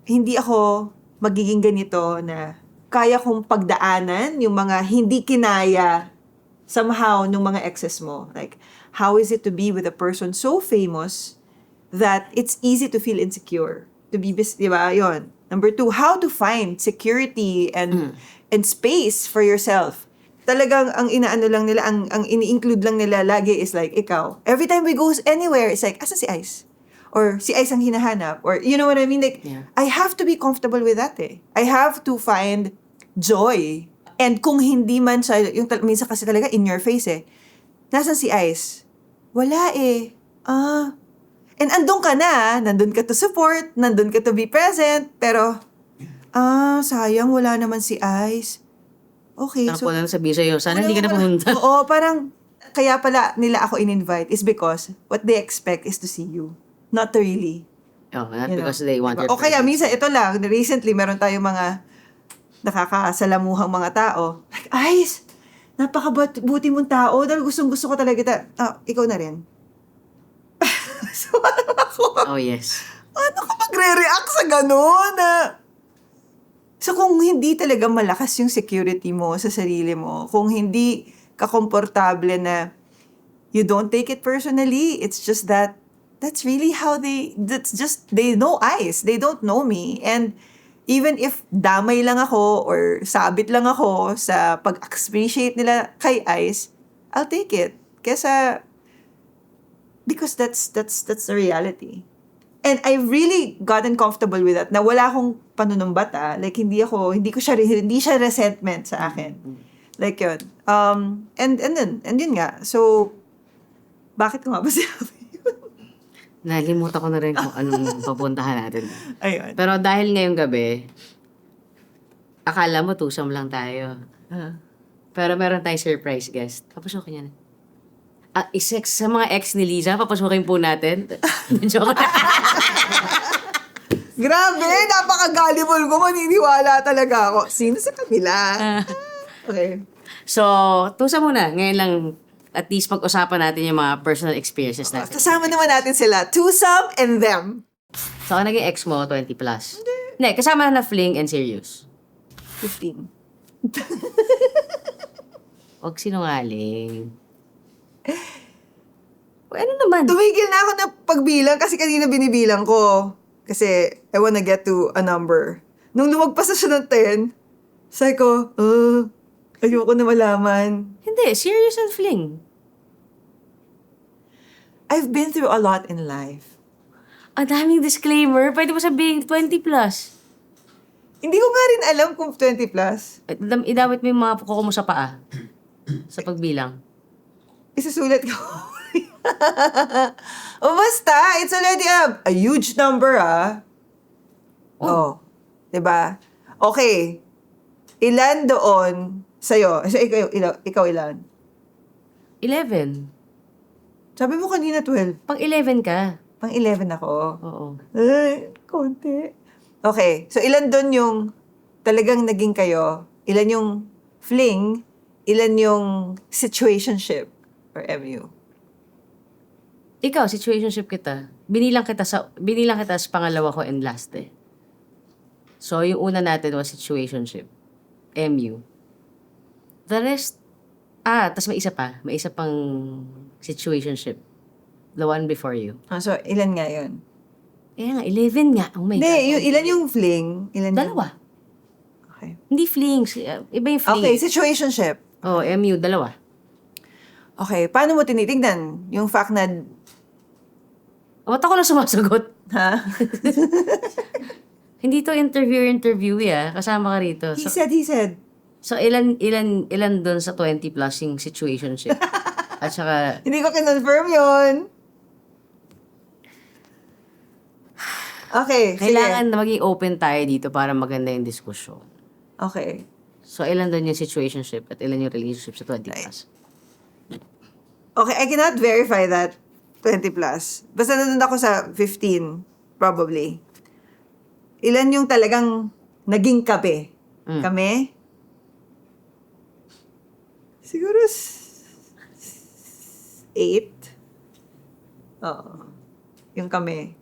hindi ako magiging ganito na kaya kong pagdaanan yung mga hindi kinaya somehow nung mga exes mo. Like, how is it to be with a person so famous that it's easy to feel insecure? To be, diba? Yun. Number 2, how to find security and space for yourself. Talagang ang inaano lang nila, ang ini-include lang nila lagi is like, ikaw. Every time we go anywhere, it's like, asa si Ice? Or si Ice ang hinahanap. Or, you know what I mean? Like, Yeah. I have to be comfortable with that eh. I have to find joy. And kung hindi man siya, yung minsan kasi talaga in your face eh. Nasaan si Ice? Wala eh. And andun ka na, nandun ka to support, nandun ka to be present, pero, sayang, wala naman si Ice. Okay, Ano po na sabihin sa'yo, sana hindi ka na pumunta. Oo, parang, kaya pala nila ako in-invite is because what they expect is to see you. Not to really. Oh, not You know, because they want diba? your O kaya, presence. minsan, ito lang, recently, meron tayong mga nakakasalamuhang mga tao. Like, Ice, napakabuti mong tao. Dahil gustong-gusto ko talaga kita. Ikaw na rin. So, ano ako? Oh, yes. Ano ka magre-react sa gano'n? So, kung hindi talaga malakas yung security mo sa sarili mo, kung hindi ka komportable na you don't take it personally, it's just that that's really how they know Ice. They don't know me. And even if damay lang ako or sabit lang ako sa pag-appreciate nila kay Ice, I'll take it. kesa because that's the reality. And I've really gotten comfortable with that na wala akong panunumbata. Like, hindi siya resentment sa akin. Like, yun. And yun nga. So, bakit ko nga ba sinabi yun? Nalimutan ko na rin kung anong papuntahan natin. Ayun. Pero dahil ngayong gabi, akala mo tusam lang tayo. Pero meron tayong surprise guest. Papasukin yan. Sa mga ex ni Liza, papasukin po natin. Joke na. Grabe, napaka-gullible ko. Maniniwala talaga ako. Sino sa kanila? Okay. So, tusa muna. Ngayon lang, at least pag-usapan natin yung mga personal experiences natin. Kasama naman natin sila. Twosome and them. So, naging ex mo, 20 plus. Hindi, kasama na fling and serious. 15. Huwag sinungaling. Ano naman? Tumigil na ako na pagbilang kasi kanina binibilang ko. Kasi I wanna get to a number. Nung lumagpas na siya ng 10, sabi ko, ayoko na malaman. Hindi, serious and fling. I've been through a lot in life. Ang daming disclaimer. Pwede mo sabihin 20 plus. Hindi ko nga rin alam kung 20 plus. Idawit mo yung mga kuko mo sa paa. Sa pagbilang. Isusulat ko. Basta, it's already a huge number, Oh. Diba? Okay. Ilan doon sa'yo? So, ikaw ilan? 11. Sabi mo kanina 12. Pang 11 ka. Pang 11 ako. Oo. Ay, konti. Okay. So, ilan doon yung talagang naging kayo? Ilan yung fling? Ilan yung situationship? Or MU? Ikaw, situationship kita. Binilang kita sa pangalawa ko and last eh. So, yung una natin was situationship. MU. The rest, tas may isa pa. May isa pang situationship. The one before you. So, ilan nga yun? Nga, 11 nga. Oh my Hindi, God. ilan yung fling? Ilan Dalawa. Okay. Hindi flings. Iba yung fling. Okay, situationship. Oh, MU, dalawa. Okay, paano mo tinitignan yung fact na, Ba't ako na sumasagot? ha? Hindi to interviewee kasama ka rito. He said. So ilan doon sa 20 plus yung situationship? At saka, Hindi ko kinonfirm yun. Okay, kailangan sige. na maging open tayo dito para maganda yung diskusyon. Okay. So, ilan doon yung situationship at ilan yung relationship sa 20 plus? Okay, I cannot verify that 20 plus. Basta nandun ako sa 15, probably. Ilan yung talagang naging kape? Kami? Siguro 8. Oo. Yung kami.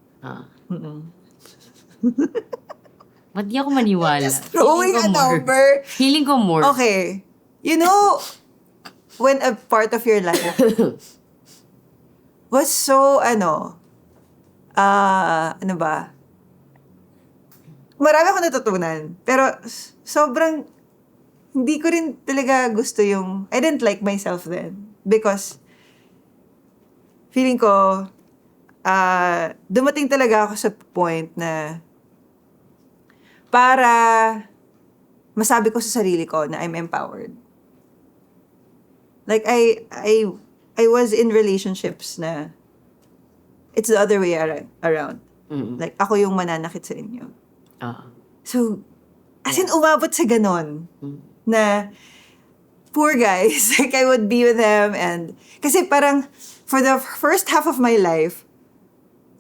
Ba't di ako maniwala? Just throwing a number. Feeling ko more. Okay. You know, when a part of your life was so, ano ba? Marami ako natutunan. Pero, sobrang, hindi ko rin talaga gusto yung, I didn't like myself then. Because, feeling ko, dumating talaga ako sa point na, para masabi ko sa sarili ko na I'm empowered. Like, I was in relationships na it's the other way around. Like, ako yung mananakit sa inyo. So, as in, umabot sa ganon. Na, poor guys, like, I would be with them and, kasi parang, for the first half of my life,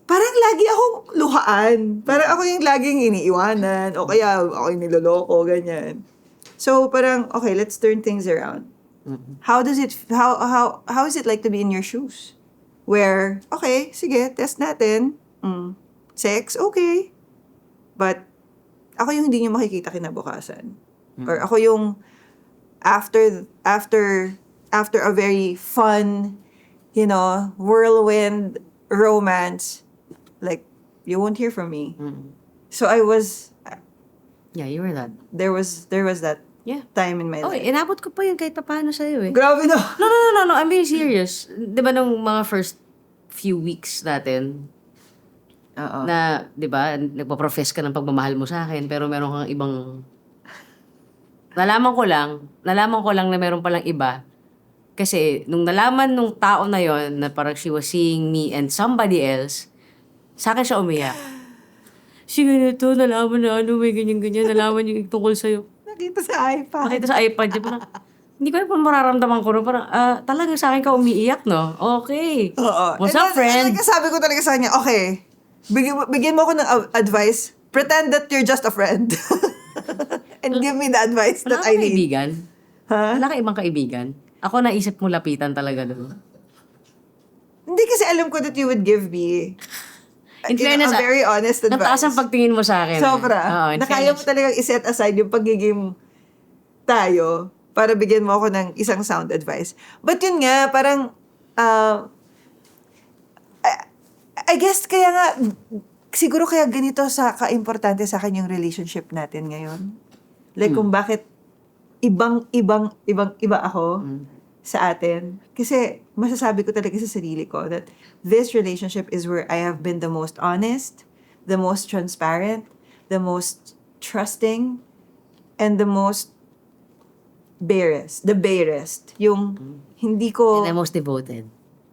parang lagi akong luhaan. Parang ako yung laging iniiwanan, o kaya ako yung niloloko, ganyan. So, parang, okay, let's turn things around. How is it like to be in your shoes? Where, okay, sige, test natin. Sex, okay. But, ako yung hindi nyo makikita kinabukasan. Or ako yung, after a very fun, whirlwind romance, like, you won't hear from me. So I was, Yeah, you were that. there was that Yeah. time in my Oh, life. inabot ko pa yun kahit paano sa'yo eh. Grabe no. No. I'm being serious. Di ba nung mga first few weeks natin, Oo. na, di ba, nagpa-profess ka ng pagmamahal mo sa akin, pero meron kang ibang... Nalaman ko lang na meron palang iba. Kasi, nung nalaman nung tao na yon na parang she was seeing me and somebody else, sa akin siya umiyak. Si ganito, nalaman na may ganyan-ganyan, nalaman yung tungkol sa'yo. Nakita sa iPad. Nakita sa iPad niya, parang, hindi ko na mararamdaman ko, no? Parang, talagang sa akin ka umiiyak, no? Okay. Oo. What's up, friend? Sabi ko talaga sa kanya, okay, bigyan mo ako ng advice. Pretend that you're just a friend. And give me the advice Wala that I kang need. kaibigan? Ha? Wala ka ibang kaibigan? Ako naisip mo lapitan talaga doon. Hindi kasi alam ko that you would give me In fairness, a very honest advice. Nataas ang pagtingin mo sa akin. Sobra. Oo, in Na kaya mo fairness. talagang iset aside yung pagiging tayo para bigyan mo ako ng isang sound advice. But yun nga, parang, I guess kaya nga, siguro kaya ganito sa ka-importante sa akin yung relationship natin ngayon. Like kung bakit iba ako sa atin. Kasi masasabi ko talaga sa sarili ko that this relationship is where I have been the most honest, the most transparent, the most trusting, and the most barest. Yung hindi ko... And the most devoted.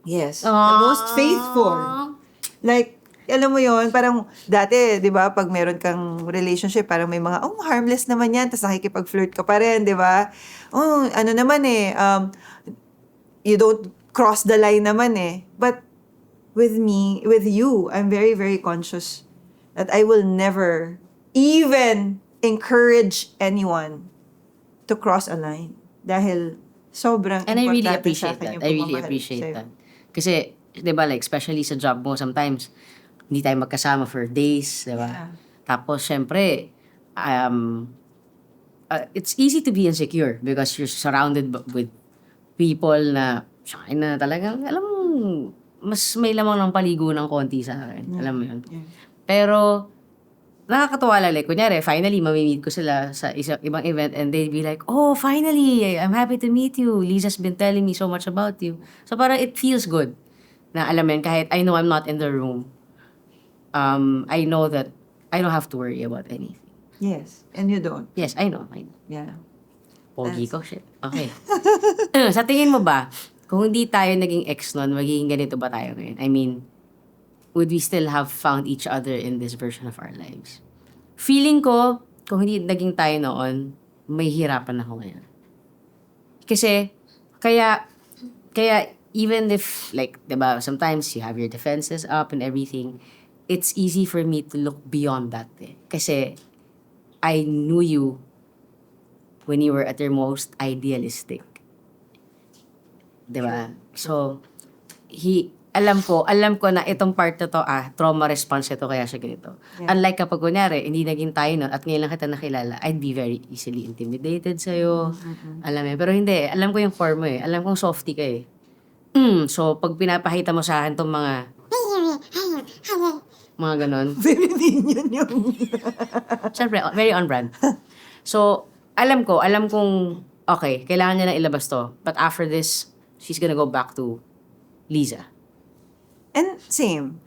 Yes. The most faithful. Like, alam mo yon parang dati, di ba, pag meron kang relationship, parang may mga, harmless naman yan, tapos nakikipag-flirt ka pa rin, di ba? Ano naman you don't cross the line naman eh. But with you, I'm very, very conscious that I will never even encourage anyone to cross a line. Dahil sobrang And I really importante appreciate sa akin that. yung I really pagmamahal appreciate sa'yo. that. Kasi, di ba, like, especially sa job mo, sometimes, hindi tayo magkasama for days, di ba? Yeah. Tapos, syempre, it's easy to be insecure because you're surrounded with people na, talagang, alam mo, mas may lamang ng paligo ng konti sa akin. Alam mo yun? Yeah. Pero, nakakatawa lang. Like, kunyari, finally, mamimit ko sila sa ibang event and they'd be like, oh, finally, I'm happy to meet you. Liza's been telling me so much about you. So, parang it feels good na alam mo yun, kahit I know I'm not in the room, I know that I don't have to worry about anything. Yes. And you don't. Yes, I know. Yeah. Pogi ko, shit. Okay. Sa tingin mo ba, kung hindi tayo naging ex nun, magiging ganito ba tayo ngayon? I mean, would we still have found each other in this version of our lives? Feeling ko, kung hindi naging tayo noon, may hirapan ako ngayon. Kasi, kaya even if, like, diba, sometimes you have your defenses up and everything, it's easy for me to look beyond that. Kasi, I knew you when you were at your most idealistic. Diba? So, alam ko na itong part na to, trauma response ito, kaya siya ganito. Yeah. Unlike kapag kunyari, hindi naging tayo nun, at ngayon lang kita nakilala, I'd be very easily intimidated sa'yo. Alam mo, pero hindi, alam ko yung form mo eh. Alam kong softy ka eh. So, pag pinapakita mo sa akin tong mga ganon, Very minion yung... syempre, very on brand. So, alam kong, okay, kailangan niya na ilabas to. But after this, she's gonna go back to Liza. And same.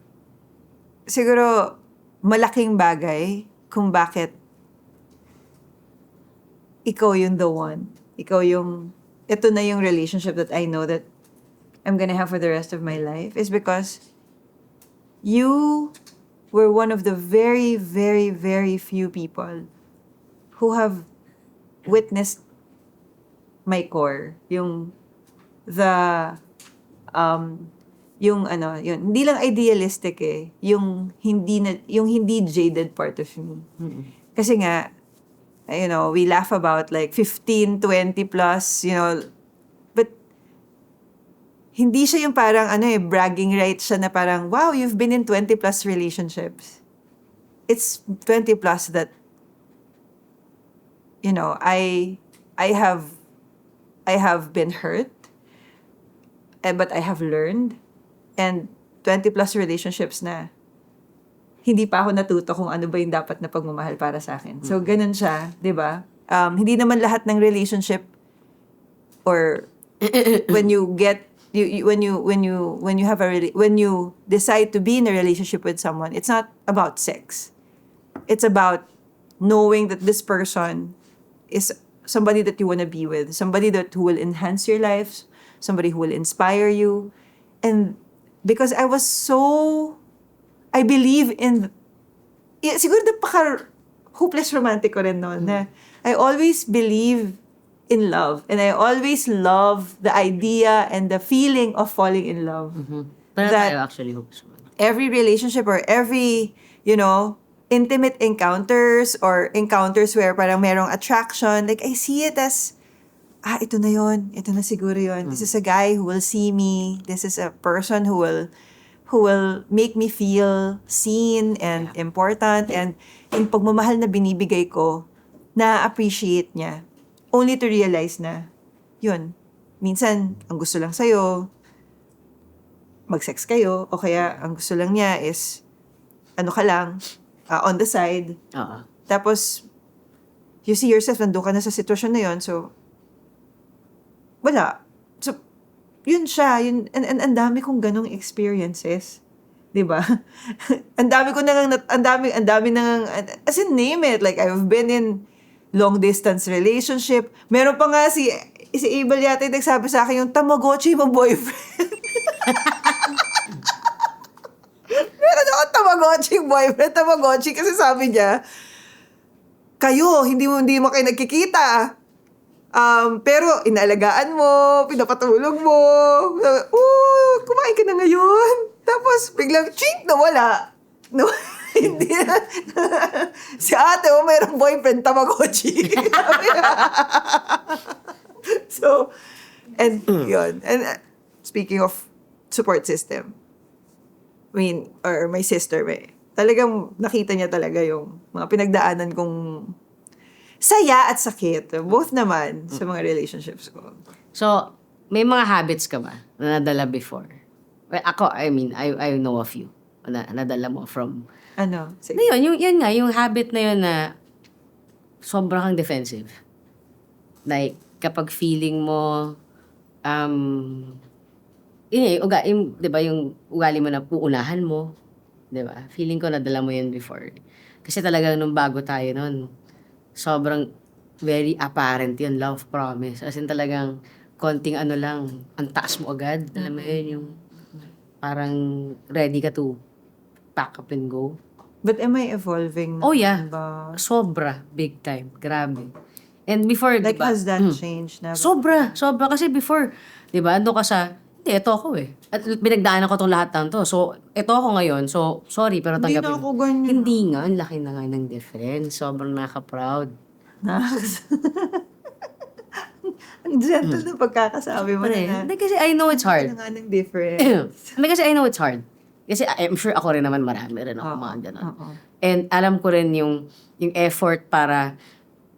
Siguro, malaking bagay kung bakit ikaw yung the one. Ikaw yung, ito na yung relationship that I know that I'm gonna have for the rest of my life is because you were one of the very, very, very few people who have witnessed my core. Yung hindi lang idealistic eh, yung hindi jaded part of me. Kasi nga, we laugh about like 15, 20 plus, but hindi siya yung parang bragging rights siya na parang, wow, you've been in 20 plus relationships. It's 20 plus that, I have been hurt, but I have learned. And 20 plus relationships na hindi pa ako natuto kung ano ba yung dapat na pagmamahal para sa akin. So, ganun siya, di ba? Hindi naman lahat ng relationship or when you get when you decide to be in a relationship with someone, it's not about sex. It's about knowing that this person is somebody that you want to be with, somebody who will enhance your life, somebody who will inspire you. And because I believe in, siguro hopeless romantic ko rin noon, na I always believe in love. And I always love the idea and the feeling of falling in love. Pero That- tayo actually hopes mo. Every relationship or every, intimate encounters or encounters where parang merong attraction, like I see it as, ito na yon, ito na siguro yon. This is a guy who will see me. This is a person who will make me feel seen and important. And yung pagmamahal na binibigay ko, na-appreciate niya. Only to realize na, yun, minsan, ang gusto lang sa'yo, mag-sex kayo, o kaya ang gusto lang niya is, ano ka lang, on the side. Oo. Tapos, you see yourself, nandun ka na sa sitwasyon na yun, so, wala. So, yun siya, and ang dami kong ganong experiences. 'Di ba? Ang dami nang, as in name it, like, I've been in long distance relationship. Meron pa nga si Abel yata yung nagsabi sa akin yung Tamagotchi mo boyfriend. Meron ako Tamagotchi kasi sabi niya, kayo, hindi mo kayo nagkikita. Pero inaalagaan mo, pinapatulog mo. Kumain ka na ngayon. Tapos biglang, chink, nawala. No, hindi na. Si ate, mayroong boyfriend, Tamagotchi. So, and yun. And speaking of support system, I mean, or my sister, talagang nakita niya talaga yung mga pinagdaanan kong saya at sakit. Both naman sa mga relationships ko. So, may mga habits ka ba na nadala before? Well, ako, I mean, I know a few na nadala mo from... Ano? Sige. Na yun nga, yung habit na yun na sobrang kang defensive. Like, kapag feeling mo, di ba, yung ugali mo na uunahan mo, di ba? Feeling ko nadala mo yun before. Kasi talagang nung bago tayo nun, sobrang very apparent yun, love promise. As in talagang konting ano lang, ang taas mo agad. Alam mo yun, yung parang ready ka to pack up and go. But am I evolving? Oh yeah, Ba? sobra, big time, grabe. And before, Like, diba, has that changed na? sobra. Kasi before, di ba, ando ka sa, hindi, ito ako eh. At pinagdaanan ko tong lahat ng to. So, ito ako ngayon. So, sorry, pero Hindi tanggapin. na ako ganyan. Hindi nga, ang laki na nga ng difference. Sobrang nakaka-proud. Ang gentle na pagkakasabi mo na. Hindi, kasi I know it's hard. Ano nga ng difference? Hindi, kasi I know it's hard. Kasi I'm sure ako rin naman marami rin ako mga ganun. Oo. And alam ko rin yung effort para,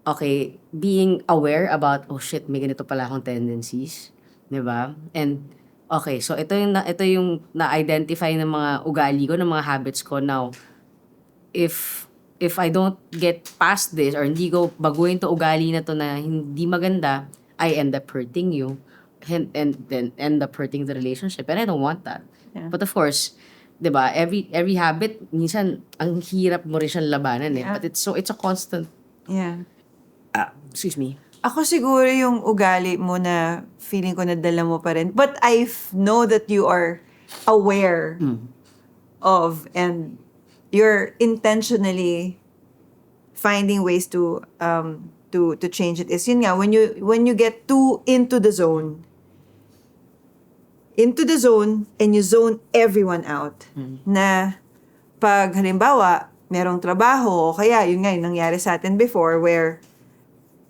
okay, being aware about, oh shit, may ganito pala akong tendencies. Diba? And, okay, so ito yung na-identify ng mga ugali ko, ng mga habits ko now. If I don't get past this or hindi ko baguhin to ugali na to na hindi maganda, I end up hurting you and then end up hurting the relationship. And I don't want that. Yeah. But of course, 'di ba? Every habit minsan ang hirap mo rin siyang labanan eh. Yeah. But it's a constant Yeah. excuse me. Ako siguro yung ugali mo na feeling ko nadala mo pa rin. But I know that you are aware of and you're intentionally finding ways to change it. Is yun nga, when you get too into the zone and you zone everyone out. Na pag halimbawa, merong trabaho, o kaya yun nga, yung nangyari sa atin before where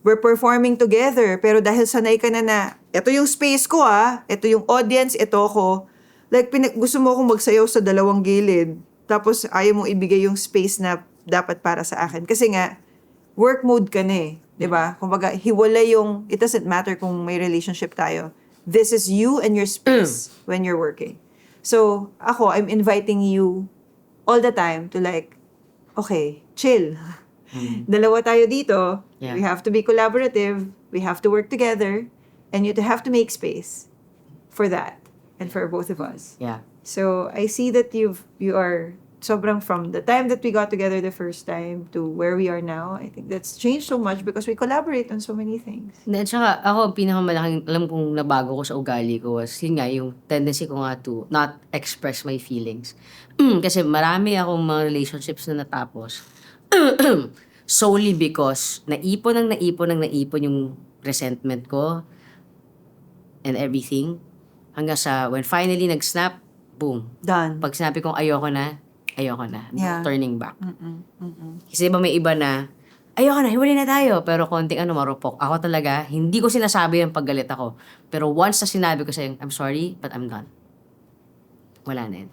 we're performing together, pero dahil sanay ka na ito yung space ko ito yung audience, ito ako. Like, gusto mo akong magsayaw sa dalawang gilid, tapos ayaw mong ibigay yung space na dapat para sa akin. Kasi nga, work mode ka na eh. 'Di ba? Kumbaga, hiwalay yung, it doesn't matter kung may relationship tayo. This is you and your space when you're working. So, ako, I'm inviting you all the time to like, okay, chill. Dalawa tayo dito. Yeah. We have to be collaborative. We have to work together. And you have to make space for that and for both of us. Yeah. So I see that you are sobrang from the time that we got together the first time to where we are now. I think that's changed so much because we collaborate on so many things. At saka ako, ang pinakamalaking alam kong nabago ko sa ugali ko was, yun nga, yung tendency ko nga to not express my feelings. Kasi marami akong mga relationships na natapos solely because naipon yung resentment ko and everything. Hanggang sa when finally nag-snap, boom. Done. Pag sinabi kong ayoko na. Yeah. Turning back. Kasi diba may iba na, ayoko na, hiwalay na tayo. Pero konting marupok. Ako talaga, hindi ko sinasabi yung paggalit ako. Pero once na sinabi ko sa'yo, I'm sorry, but I'm done. Wala na yun.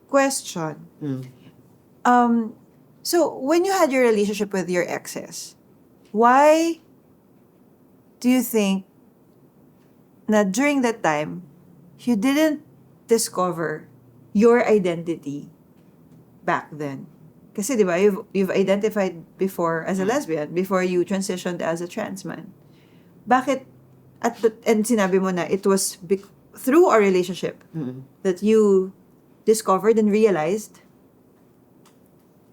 Question. So when you had your relationship with your exes, why do you think na during that time, you didn't discover your identity back then? Kasi di ba, you've identified before as a lesbian, before you transitioned as a trans man. Bakit, and sinabi mo na, it was through our relationship that you discovered and realized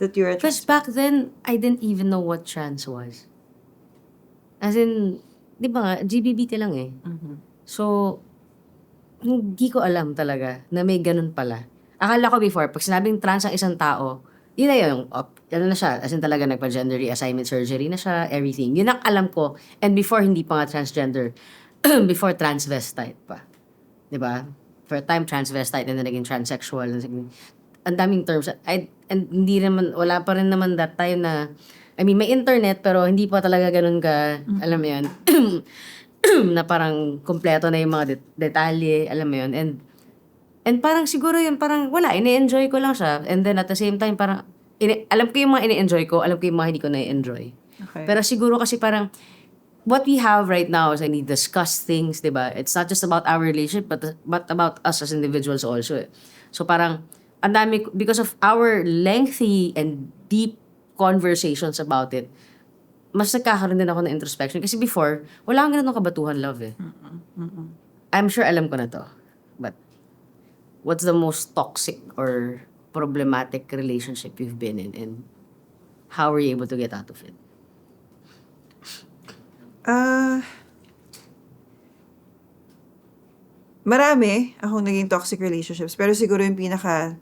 that you're a trans. Because back then, I didn't even know what trans was. As in, di ba nga, GBBT lang eh. So, hindi ko alam talaga na may ganun pala. Akala ko before, pag sinabing trans ang isang tao, yun na yun, ano na siya, as in talaga nagpa-gender reassignment surgery na siya, everything. Yun ang alam ko. And before, hindi pa nga transgender. Before, transvestite pa. Diba? For a time, transvestite, and then naging transsexual. Ang daming terms. And hindi naman, wala pa rin naman that time na, I mean, may internet, pero hindi pa talaga ganun ka, alam mo yun, na parang kompleto na yung mga detalye, alam mo yun. And parang siguro yun, parang wala, ini-enjoy ko lang siya. And then at the same time, parang, alam ko yung mga ini-enjoy ko, alam ko yung mga hindi ko na-enjoy. Okay. Pero siguro kasi parang, what we have right now is we discuss things, di ba? It's not just about our relationship, but about us as individuals also. So parang, ang dami, because of our lengthy and deep conversations about it, mas nagkakaroon din ako ng introspection. Kasi before, wala akong ganun kabatuhan love eh. I'm sure alam ko na to. But, what's the most toxic or problematic relationship you've been in, and how were you able to get out of it? Marami akong naging toxic relationships, pero siguro yung pinaka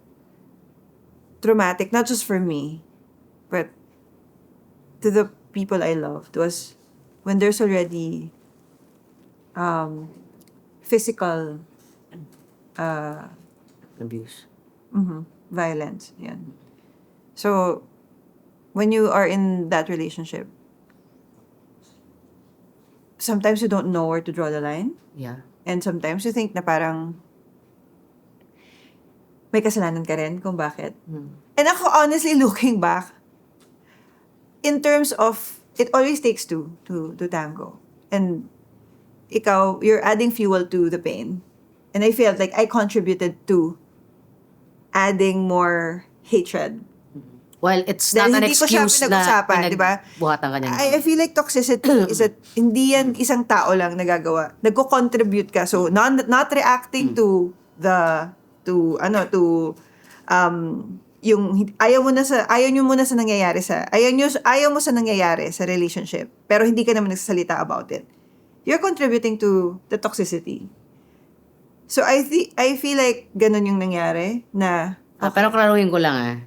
traumatic, not just for me, but to the people I loved, was when there's already physical Abuse. violence. Yan. So, when you are in that relationship, sometimes you don't know where to draw the line. Yeah. And sometimes you think na parang may kasalanan ka rin kung bakit. And ako, honestly, looking back, in terms of, it always takes two to tango. And ikaw, you're adding fuel to the pain. And I felt like I contributed to adding more hatred. Well, it's Dahil not an hindi ko siya excuse na pinag-usapan, di ba? buhatan ka niya. I feel like toxicity is that hindi yan isang tao lang nagagawa. Nagko-contribute ka. So, not reacting to yung ayaw mo sa nangyayari sa relationship, pero hindi ka naman nagsasalita about it. You're contributing to the toxicity. So, I feel like ganun yung nangyari na Pero klaruhin ko lang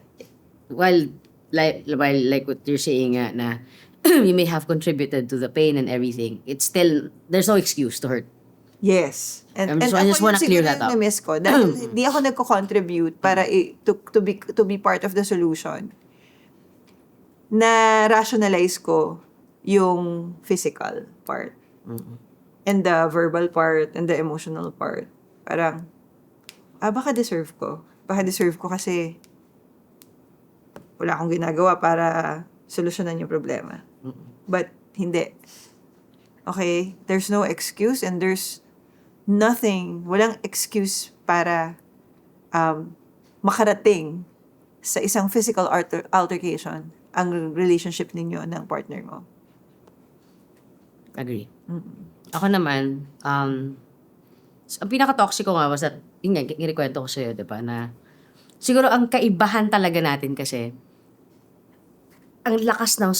while like what you're saying na you may have contributed to the pain and everything, it's still, there's no excuse to hurt. yes. And So I just wanna clear that up. Na-miss ko. Dahil hindi ako nagko-contribute para to be part of the solution. Na rationalize ko yung physical part. And the verbal part and the emotional part. Parang, baka deserve ko. Baka deserve ko kasi wala akong ginagawa para solusyonan yung problema. But, hindi. Okay? There's no excuse and there's nothing, walang excuse para makarating sa isang physical altercation ang relationship ninyo ng partner mo? Agree. Ako naman, ang pinaka-toxic ko nga was that, yun nga, kinikwento ko sa'yo, di ba, na siguro ang kaibahan talaga natin kasi, ang lakas ng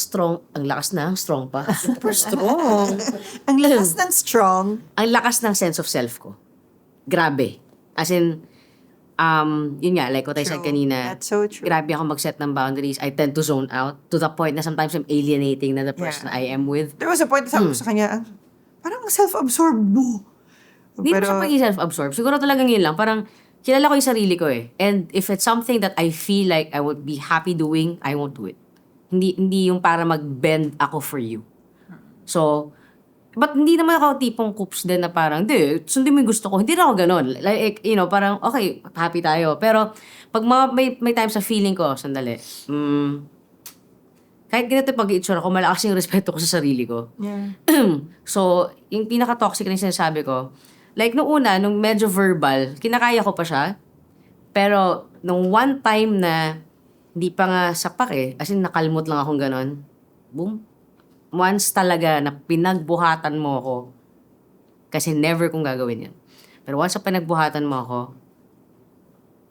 strong pa. Super strong. Ang lakas ng strong. Ang lakas ng sense of self ko. Grabe. As in, yun nga, like what I said True. kanina, That's so true. grabe ako mag-set ng boundaries. I tend to zone out to the point na sometimes I'm alienating na the person I am with. There was a point na sabi ko sa kanya, parang self-absorbed mo. Hindi mo siya pagiging self-absorbed. Siguro talagang yun lang. Parang, kilala ko yung sarili ko eh. And if it's something that I feel like I would be happy doing, I won't do it. Hindi yung para mag-bend ako for you. So, but hindi naman ako tipong coops din na parang, hindi, sundin mo yung gusto ko. Hindi na ako ganun. Like, you know, parang, okay, happy tayo. Pero, pag may times sa feeling ko, sandali, kahit ganito pag-i-itsura ko, malakas yung respeto ko sa sarili ko. Yeah. So, yung pinaka-toxic na yung sinasabi ko, like, nung una, nung medyo verbal, kinakaya ko pa siya. Pero, nung one time na, hindi pa nga sapak eh, as in nakalmot lang akong ganon, boom. Once talaga na pinagbuhatan mo ako, kasi never kong gagawin yan. Pero once na pinagbuhatan mo ako,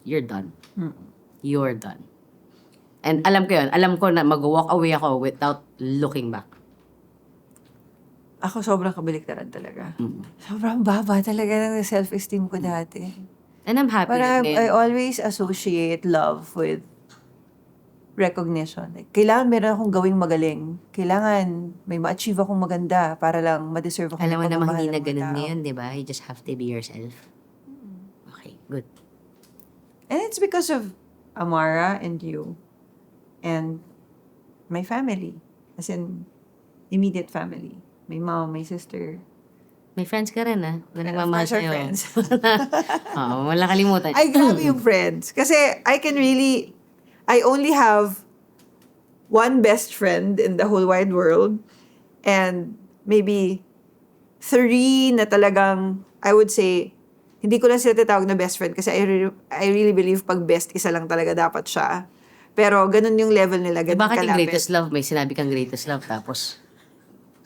you're done. You're done. And alam ko yun, alam ko na mag-walk away ako without looking back. Ako sobrang kabaliktaran talaga. Sobrang baba talaga ng self-esteem ko dati. And I'm happy. Parang that I always associate love with recognition. Like, kailangan meron akong gawing magaling. Kailangan may ma-achieve akong maganda para lang ma-deserve akong alam mo namang hindi pagmamahal na ng mga ganun tao. ngayon, di ba? You just have to be yourself. Okay, good. And it's because of Amara and you and my family. As in, immediate family. My mom, my sister. May friends ka rin, na nagmamahal Friends are sa'yo. friends. Oo, wala kalimutan. Ay, grabe yung friends. Kasi I only have one best friend in the whole wide world. And maybe 3 na talagang, I would say, hindi ko lang sila tatawag na best friend kasi I really believe pag best, isa lang talaga dapat siya. Pero ganun yung level nila, Eh, ganun bakit yung kalapit. greatest love? May sinabi kang greatest love, tapos,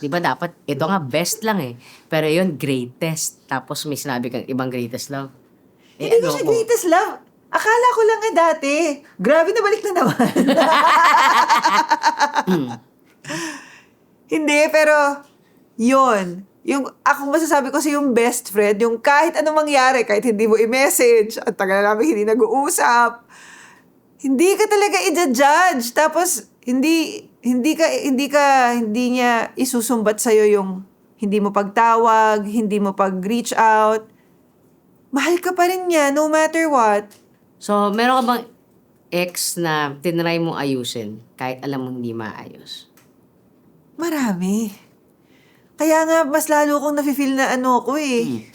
di ba dapat, ito nga best lang eh. Pero yun, greatest. Tapos may sinabi kang ibang greatest love. Hindi ko siya greatest love. Akala ko lang dati. Grabe, nabalik na naman. Hindi, pero yun. Yung, ako masasabi ko sa yung best friend, yung kahit anong mangyari, kahit hindi mo i-message, at tagal na namin hindi nag-uusap, hindi ka talaga i-judge. Tapos, hindi niya isusumbat sa'yo yung hindi mo pagtawag, hindi mo pag-reach out. Mahal ka pa rin niya, no matter what. So, meron ka bang ex na tinry mong ayusin kahit alam mong hindi maayos? Marami. Kaya nga, mas lalo kong nafe-feel na ano ko eh.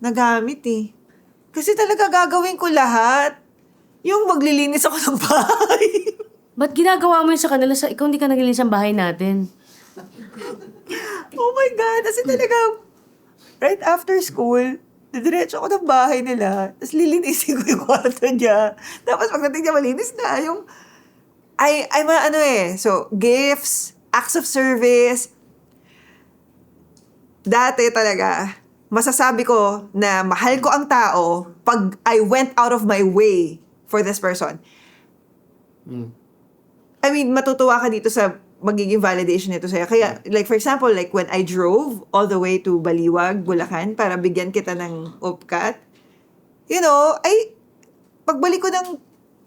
Nagamit eh. Kasi talaga gagawin ko lahat. Yung maglilinis ako ng bahay. Ba't ginagawa mo yun sa kanila sa ikaw hindi ka naglilinis ang bahay natin? Oh my God. Kasi talaga, right after school, didiretso ako ng bahay nila. Tapos lilinisin ko yung kwarto niya. Tapos pagdating niya, malinis na. Yung, I'm ano eh. So, gifts, acts of service. Dati talaga, masasabi ko na mahal ko ang tao pag I went out of my way for this person. I mean, matutuwa ka dito sa magiging validation nito sa'yo. Kaya, like, for example, like, when I drove all the way to Baliwag, Bulacan, para bigyan kita ng upcat, you know, pagbalik ko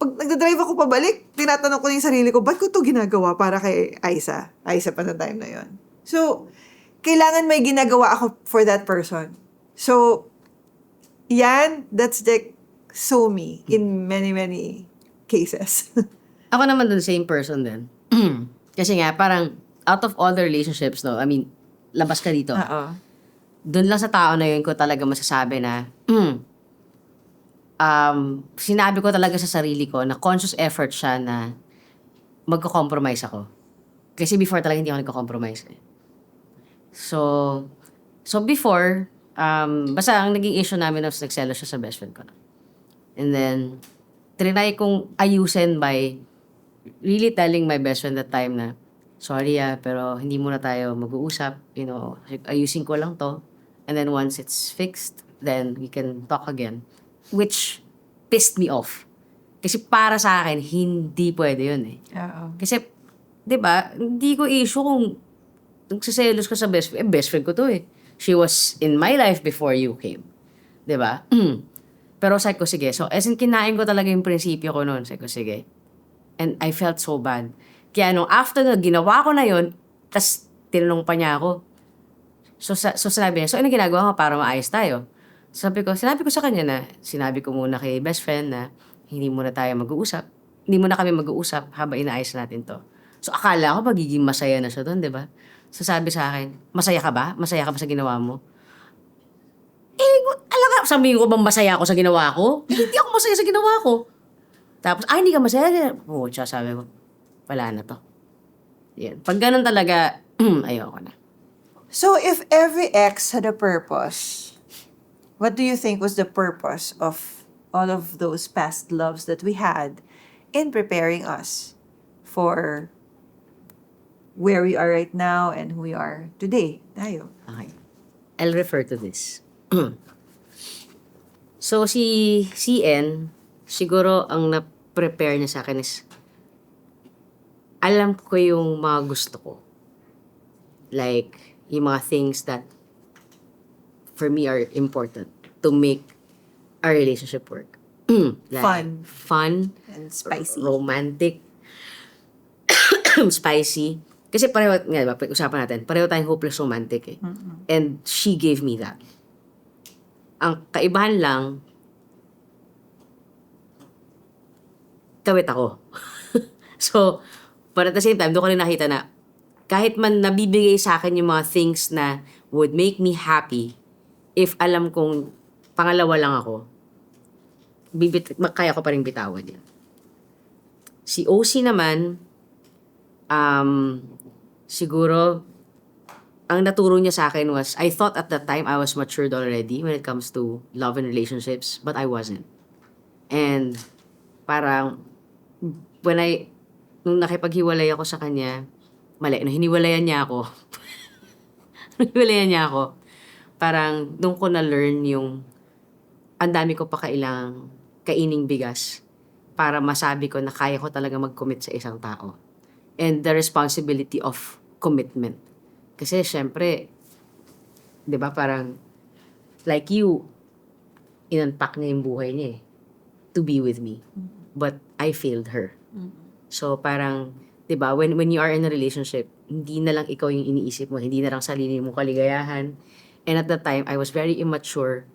pag nagdadrive ako pabalik, tinatanong ko na yung sarili ko, ba't ko to ginagawa para kay Aiza? Aiza pa na time na yon. So, kailangan may ginagawa ako for that person. So, that's like, so me in many, many cases. Ako naman dun, same person din. Kasi nga, parang, out of all the relationships, no, I mean, labas ka dito. Oo. Doon lang sa tao na yun ko talaga masasabi na, sinabi ko talaga sa sarili ko na conscious effort siya na magko-compromise ako. Kasi before talaga hindi ako nagko-compromise eh. So before, basta ang naging issue namin was nagselos siya sa best friend ko. And then, trinay kong ayusin by really telling my best friend that time na, sorry pero hindi muna tayo mag-uusap. You know, ayusin ko lang to. And then once it's fixed, then we can talk again. Which pissed me off. Kasi para sa akin, hindi pwede yun eh. Oo. Kasi, di ba, hindi ko issue kung nagsiselos ka sa best friend. Best friend ko to eh. She was in my life before you came. Di ba? Pero sabi ko, sige. So, as in, kinain ko talaga yung prinsipyo ko noon. Sabi ko, sige. And I felt so bad. Kaya nung after na ginawa ko na yun, tas tinanong pa niya ako. So sinabi niya, so ano ginagawa ko para maayos tayo? Sinabi ko sa kanya na, sinabi ko muna kay best friend na hindi muna tayo mag-uusap. Hindi muna kami mag-uusap habang inaayos natin to. So akala ko magiging masaya na siya doon, di ba? So sabi sa akin, masaya ka ba? Masaya ka ba sa ginawa mo? Alam ka, sabihin ko bang masaya ako sa ginawa ko? Hindi ako masaya sa ginawa ko. Tapos, hindi ka masaya. Oo, sabi ko, wala na to. Yan. Pag ganun talaga, ayoko na. So, if every ex had a purpose, what do you think was the purpose of all of those past loves that we had in preparing us for where we are right now and who we are today? Tayo. Okay. I'll refer to this. So, si CN, siguro ang na-prepare niya sa akin is, alam ko yung mga gusto ko. Like, yung mga things that for me are important to make our relationship work. Like, fun. And spicy. Romantic. Spicy. Kasi pareho, nga diba, usapan natin, pareho tayong hopeless romantic eh. And she gave me that. Ang kaibahan lang, kawit ako. So, but at the same time, doon ko rin nakita na kahit man nabibigay sa akin yung mga things na would make me happy, if alam kong pangalawa lang ako, kaya ko pa rin bitawan yan. Si OC naman, siguro, ang naturo niya sa akin was, I thought at that time I was matured already when it comes to love and relationships, but I wasn't. And parang, nung nakipaghiwalay ako sa kanya, hiniwalayan niya ako. Hiniwalayan niya ako. Parang, doon ko na-learn yung, ang dami ko pa kailangang kaining bigas para masabi ko na kaya ko talaga mag-commit sa isang tao. And the responsibility of commitment. Kasi, syempre, di ba, parang, like you, inunpack niya yung buhay niya to be with me. But I failed her. So, parang, di ba, when you are in a relationship, hindi na lang ikaw yung iniisip mo, hindi na lang sarili mo kaligayahan. And at that time, I was very immature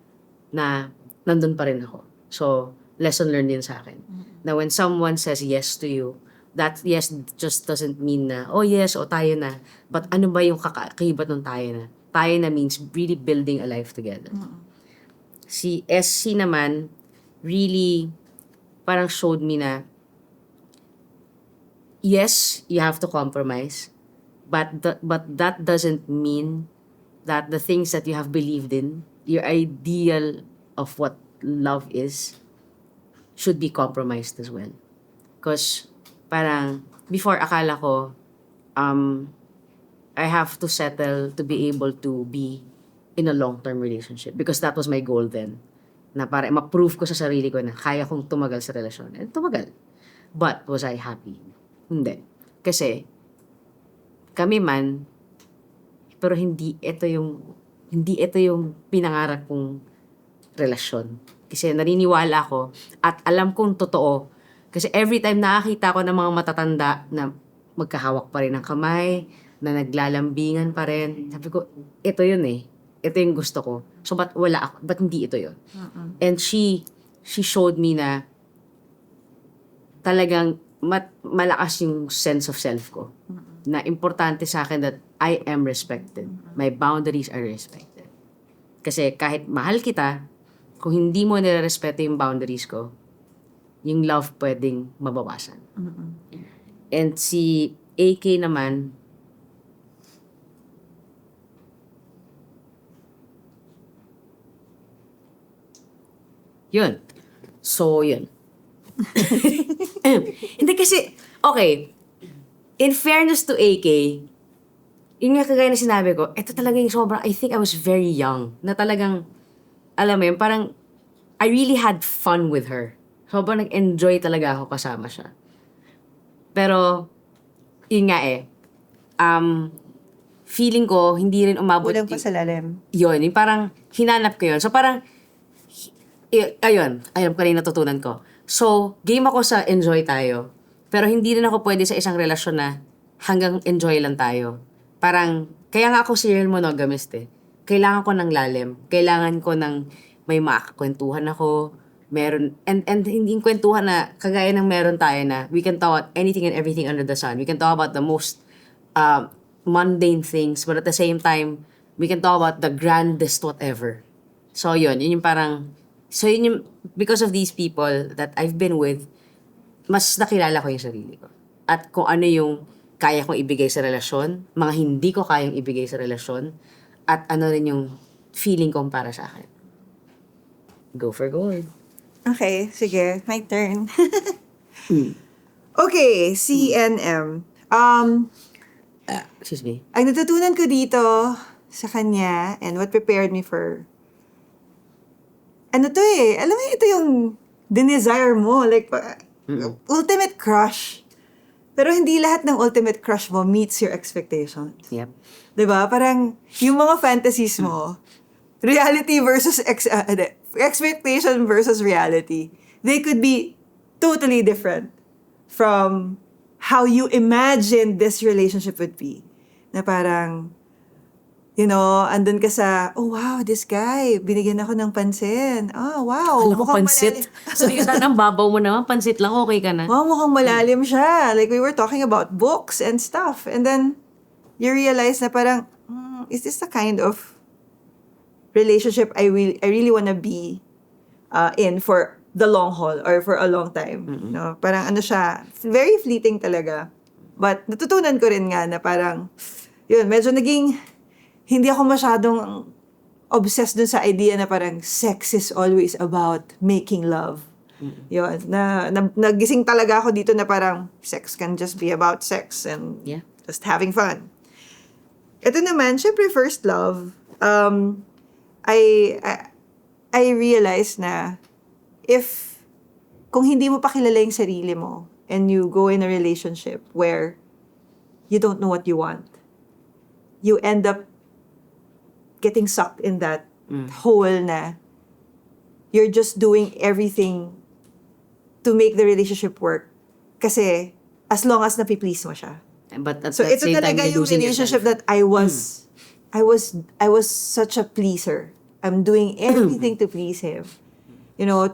na nandun pa rin ako. So, lesson learned din sa akin. Na when someone says yes to you, that yes just doesn't mean na, oh yes, o tayo na. But ano ba yung kakakibat ng tayo na? Tayo na means really building a life together. Si SC naman, really, parang showed me na, yes, you have to compromise, but that doesn't mean that the things that you have believed in, your ideal of what love is, should be compromised as well. Because parang before akala ko, I have to settle to be able to be in a long-term relationship because that was my goal then. Na para ma-prove ko sa sarili ko na kaya kong tumagal sa relasyon. And tumagal. But was I happy? Hindi. Kasi, kami man, pero hindi ito yung pinangarap kong relasyon. Kasi naniniwala ako at alam kong totoo. Kasi every time nakakita ko ng mga matatanda na magkahawak pa rin ng kamay, na naglalambingan pa rin, sabi ko, ito yun eh. Ito yung gusto ko. So, ba't wala ako? Ba't hindi ito yun? And she showed me na talagang malakas yung sense of self ko. Na importante sa akin that I am respected. My boundaries are respected. Kasi kahit mahal kita, kung hindi mo nire-respeto yung boundaries ko, yung love pwedeng mabawasan. And si AK naman, yun. So, yun. Hindi kasi, Okay. In fairness to AK, yun nga kagaya na sinabi ko, ito talaga yung sobrang, I think I was very young. Na talagang, alam mo yun, parang, I really had fun with her. Sobrang nag-enjoy talaga ako kasama siya. Pero, yun nga feeling ko, hindi rin umabot. Kulang pa sa lalim. Yun, yung parang, hinanap ko yun. So parang, ayun ko na yung natutunan ko. So, game ako sa enjoy tayo. Pero hindi rin ako pwede sa isang relasyon na hanggang enjoy lang tayo. Parang, kaya nga ako serial monogamist eh. Kailangan ko ng lalim. Kailangan ko ng may makakakwentuhan ako. Meron, and hindi yung kwentuhan na kagaya ng meron tayo na we can talk about anything and everything under the sun. We can talk about the most mundane things, but at the same time, we can talk about the grandest whatever. So yun yung parang, because of these people that I've been with, mas nakilala ko yung sarili ko. At kung ano yung kaya kong ibigay sa relasyon, mga hindi ko kayang ibigay sa relasyon, at ano rin yung feeling kong para sa akin. Go for gold. Okay, sige. My turn. Okay, CNM. Excuse me. Ang natutunan ko dito sa kanya and what prepared me for ano to alam mo ito yung desire mo, like ultimate crush. Pero hindi lahat ng ultimate crush mo meets your expectations. Yep. 'Di ba? Parang yung mga fantasies mo, reality versus expectation versus reality. They could be totally different from how you imagine this relationship would be. Na parang, andun ka sa, oh wow, this guy, binigyan ako ng pansin. Oh wow, Alam mo, mukhang pansit. malalim. Sabi ko sana, ang babaw mo naman, pansit lang, okay ka na. Wow, mukhang malalim siya. Like, we were talking about books and stuff. And then, you realize na parang, is this the kind of relationship I really wanna be in for the long haul or for a long time? No? Parang ano siya, very fleeting talaga. But natutunan ko rin nga na parang, yun, medyo naging, hindi ako masyadong obsessed dun sa idea na parang sex is always about making love. Yun, nagising talaga ako dito na parang sex can just be about sex and Yeah. just having fun. Ito naman, syempre first love, I realized na kung hindi mo pa kilala yung sarili mo and you go in a relationship where you don't know what you want, you end up getting sucked in that hole na you're just doing everything to make the relationship work kasi as long as napi-please mo siya. But at So that ito same time, talaga you're yung losing relationship yourself. that I was such a pleaser. I'm doing everything to please him.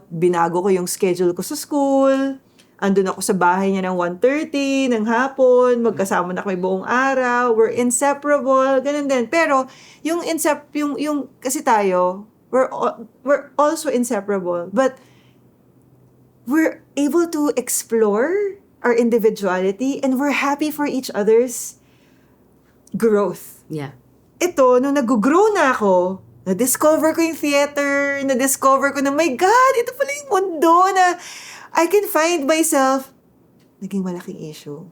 Binago ko yung schedule ko sa school. Andun ako sa bahay niya ng 1:30 ng hapon. Magkasama na kami buong araw. We're inseparable. Ganun din. Pero, yung kasi tayo, we're also inseparable. But, we're able to explore our individuality and we're happy for each other's growth. Yeah. Ito, nung nag-grow na ako, na-discover ko yung theater, na-discover ko na, my God, ito pala yung mundo na I can find myself. Naging malaking issue.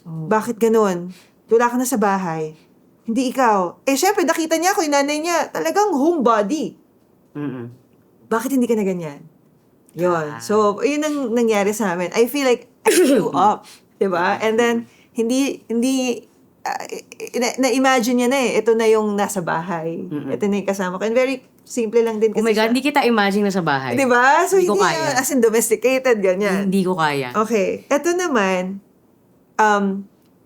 Bakit ganun? Wala ka na sa bahay. Hindi ikaw. Syempre, nakita niya ako, yung nanay niya, talagang homebody. Bakit hindi ka na ganyan? Yun. So, yun ang nangyari sa amin. I feel like I grew up. Diba? And then, hindi na-imagine niya na ito na yung nasa bahay. Ito na yung kasama ko. And very simple lang din kasi Oh my God, siya. hindi kita imagine na sa bahay. Diba? So, Hindi ko hindi kaya. as in domesticated, ganyan. Hindi ko kaya. Okay. Ito naman,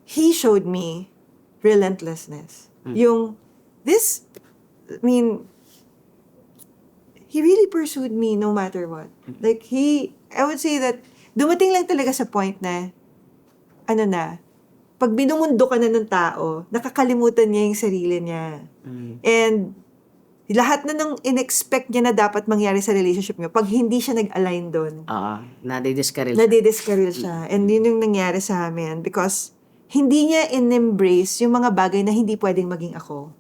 he showed me relentlessness. Yung, he really pursued me no matter what. Like, I would say that, dumating lang talaga sa point na, pag binumundo ka na ng tao, nakakalimutan niya yung sarili niya. And, lahat na nang in-expect niya na dapat mangyari sa relationship niyo, pag hindi siya nag-align doon, Nadidiscourage. nadidiscourage siya. And yun yung nangyari sa amin because hindi niya in-embrace yung mga bagay na hindi pwedeng maging ako.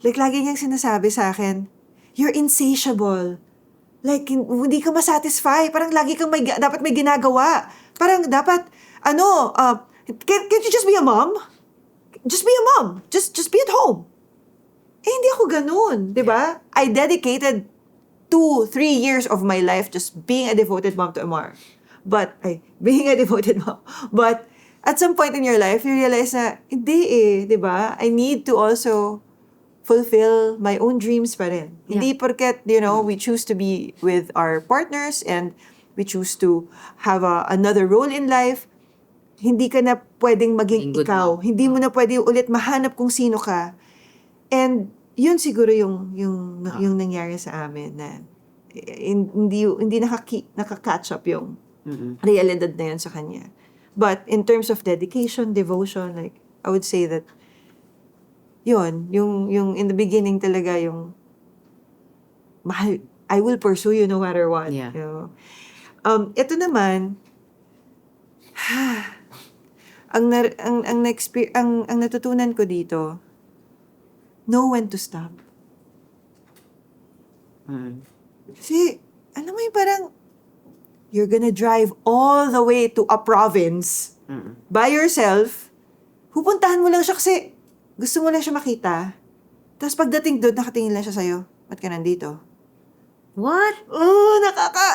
Like, lagi niyang sinasabi sa akin, you're insatiable. Like, hindi ka masatisfy. Parang lagi kang dapat may ginagawa. Parang dapat, Can't you just be a mom? Just be a mom. Just be at home. Eh, hindi ako ganun, di ba? I dedicated 2-3 years of my life just being a devoted mom to Amar. Being a devoted mom. But, at some point in your life, you realize na, hindi di ba? I need to also fulfill my own dreams pa rin. Yeah. Hindi porket, we choose to be with our partners and we choose to have another role in life, hindi ka na pwedeng maging Being good ikaw. mom. Hindi mo na pwede ulit mahanap kung sino ka. And yun siguro yung nangyari sa amin na hindi nakaka-catch up yung realidad na yun sa kanya. But in terms of dedication, devotion, like I would say that yun, yung in the beginning talaga yung mahal, I will pursue you no matter what. Yeah. Ito naman, ang natutunan ko dito, know when to stop. Kasi, alam mo yung parang, you're gonna drive all the way to a province by yourself, pupuntahan mo lang siya kasi gusto mo lang siya makita. Tapos pagdating doon, nakatingin lang siya sa'yo. Ba't ka nandito? What? Oh,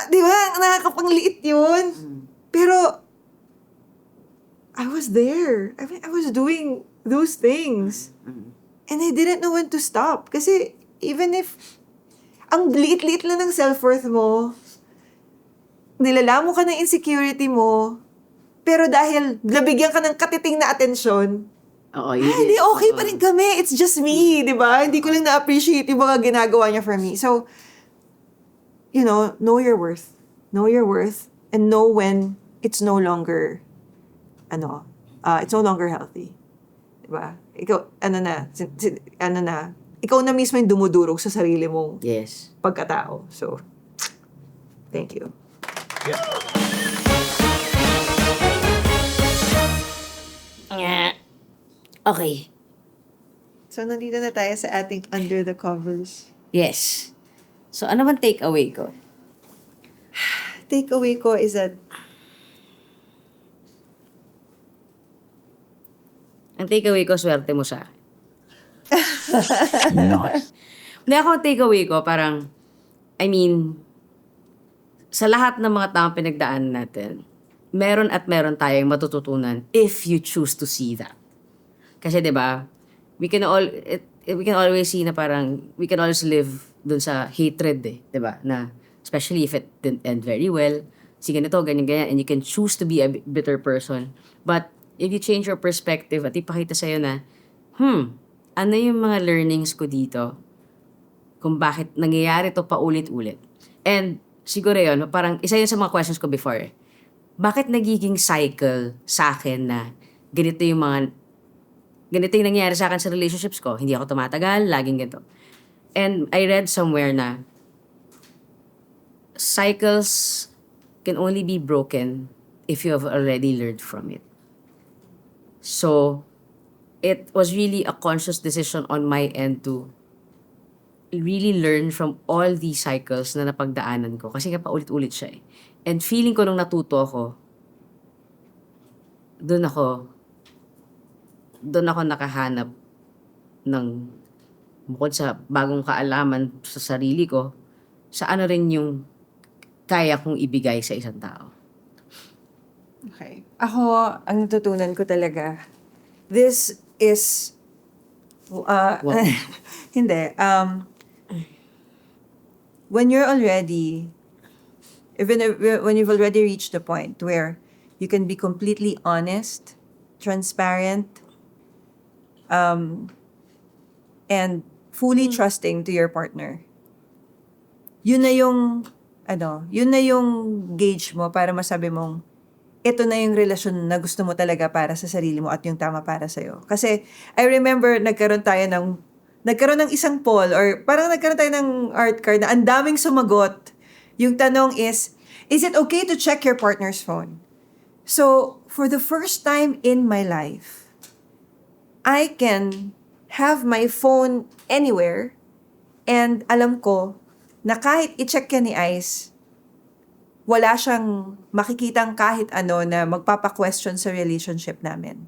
di ba? Nakakapangliit yun. Pero, I was there. I mean, I was doing those things. And I didn't know when to stop. Kasi, even if, ang liit-liit lang ng self-worth mo, nilalamo ka ng insecurity mo, pero dahil nabigyan ka ng katiting na atensyon, Oo, hindi okay pa rin kami. It's just me, di ba? Hindi ko lang na-appreciate yung mga ginagawa niya for me. So, know your worth. Know your worth and know when it's no longer, it's no longer healthy. Di ba? Ikaw, ikaw na mismo yung dumudurog sa sarili mong Yes. pagkatao. So, thank you. Okay. So, nandito na tayo sa ating under the covers. Yes. So, ano man takeaway ko? Takeaway ko is that Ang takeaway ko, swerte mo sa akin. Hindi ako, ang takeaway ko, parang, I mean, sa lahat ng mga taong pinagdaan natin, meron at meron tayong matututunan if you choose to see that. Kasi 'di ba, we can always see na parang we can always live dun sa hatred 'di ba? Na especially if it didn't end very well, sige ganito, ganyan, and you can choose to be a bitter person. But if you change your perspective at ipakita sa'yo na, ano yung mga learnings ko dito? Kung bakit nangyayari to paulit-ulit. And siguro yun, parang isa yun sa mga questions ko before. Bakit nagiging cycle sa akin na ganito yung nangyayari sa akin sa relationships ko? Hindi ako tumatagal, laging ganito. And I read somewhere na cycles can only be broken if you have already learned from it. So, it was really a conscious decision on my end to really learn from all these cycles na napagdaanan ko. Kasi nga paulit-ulit siya eh. And feeling ko nung natuto ako, doon ako nakahanap ng bukod sa bagong kaalaman sa sarili ko, sa ano rin yung kaya kong ibigay sa isang tao. Okay. Ako, ang natutunan ko talaga, this is, hindi, when you're already, when you've already reached the point where you can be completely honest, transparent, and fully trusting to your partner, yun na yung gauge mo para masabi mong, ito na yung relasyon na gusto mo talaga para sa sarili mo at yung tama para sa'yo. Kasi, I remember, nagkaroon ng isang poll or parang nagkaroon tayo ng art card na ang daming sumagot. Yung tanong is it okay to check your partner's phone? So, for the first time in my life, I can have my phone anywhere and alam ko na kahit i-check ka ni Ice, wala siyang makikitang kahit ano na magpapa-question sa relationship namin.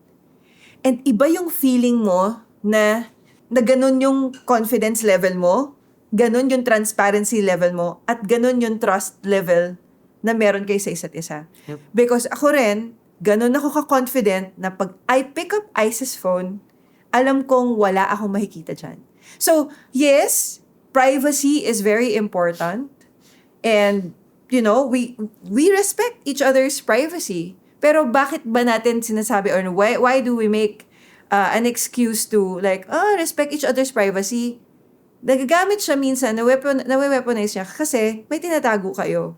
And iba yung feeling mo na ganun yung confidence level mo, ganun yung transparency level mo, at ganun yung trust level na meron kayo sa isa't isa. Yep. Because ako rin, ganun ako ka-confident na pag I pick up Ice's phone, alam kong wala akong makikita dyan. So, yes, privacy is very important. And, you know, we respect each other's privacy. Pero bakit ba natin sinasabi, or why do we make an excuse to like, respect each other's privacy? Nagagamit siya minsan, na-weaponize siya kasi may tinatago kayo.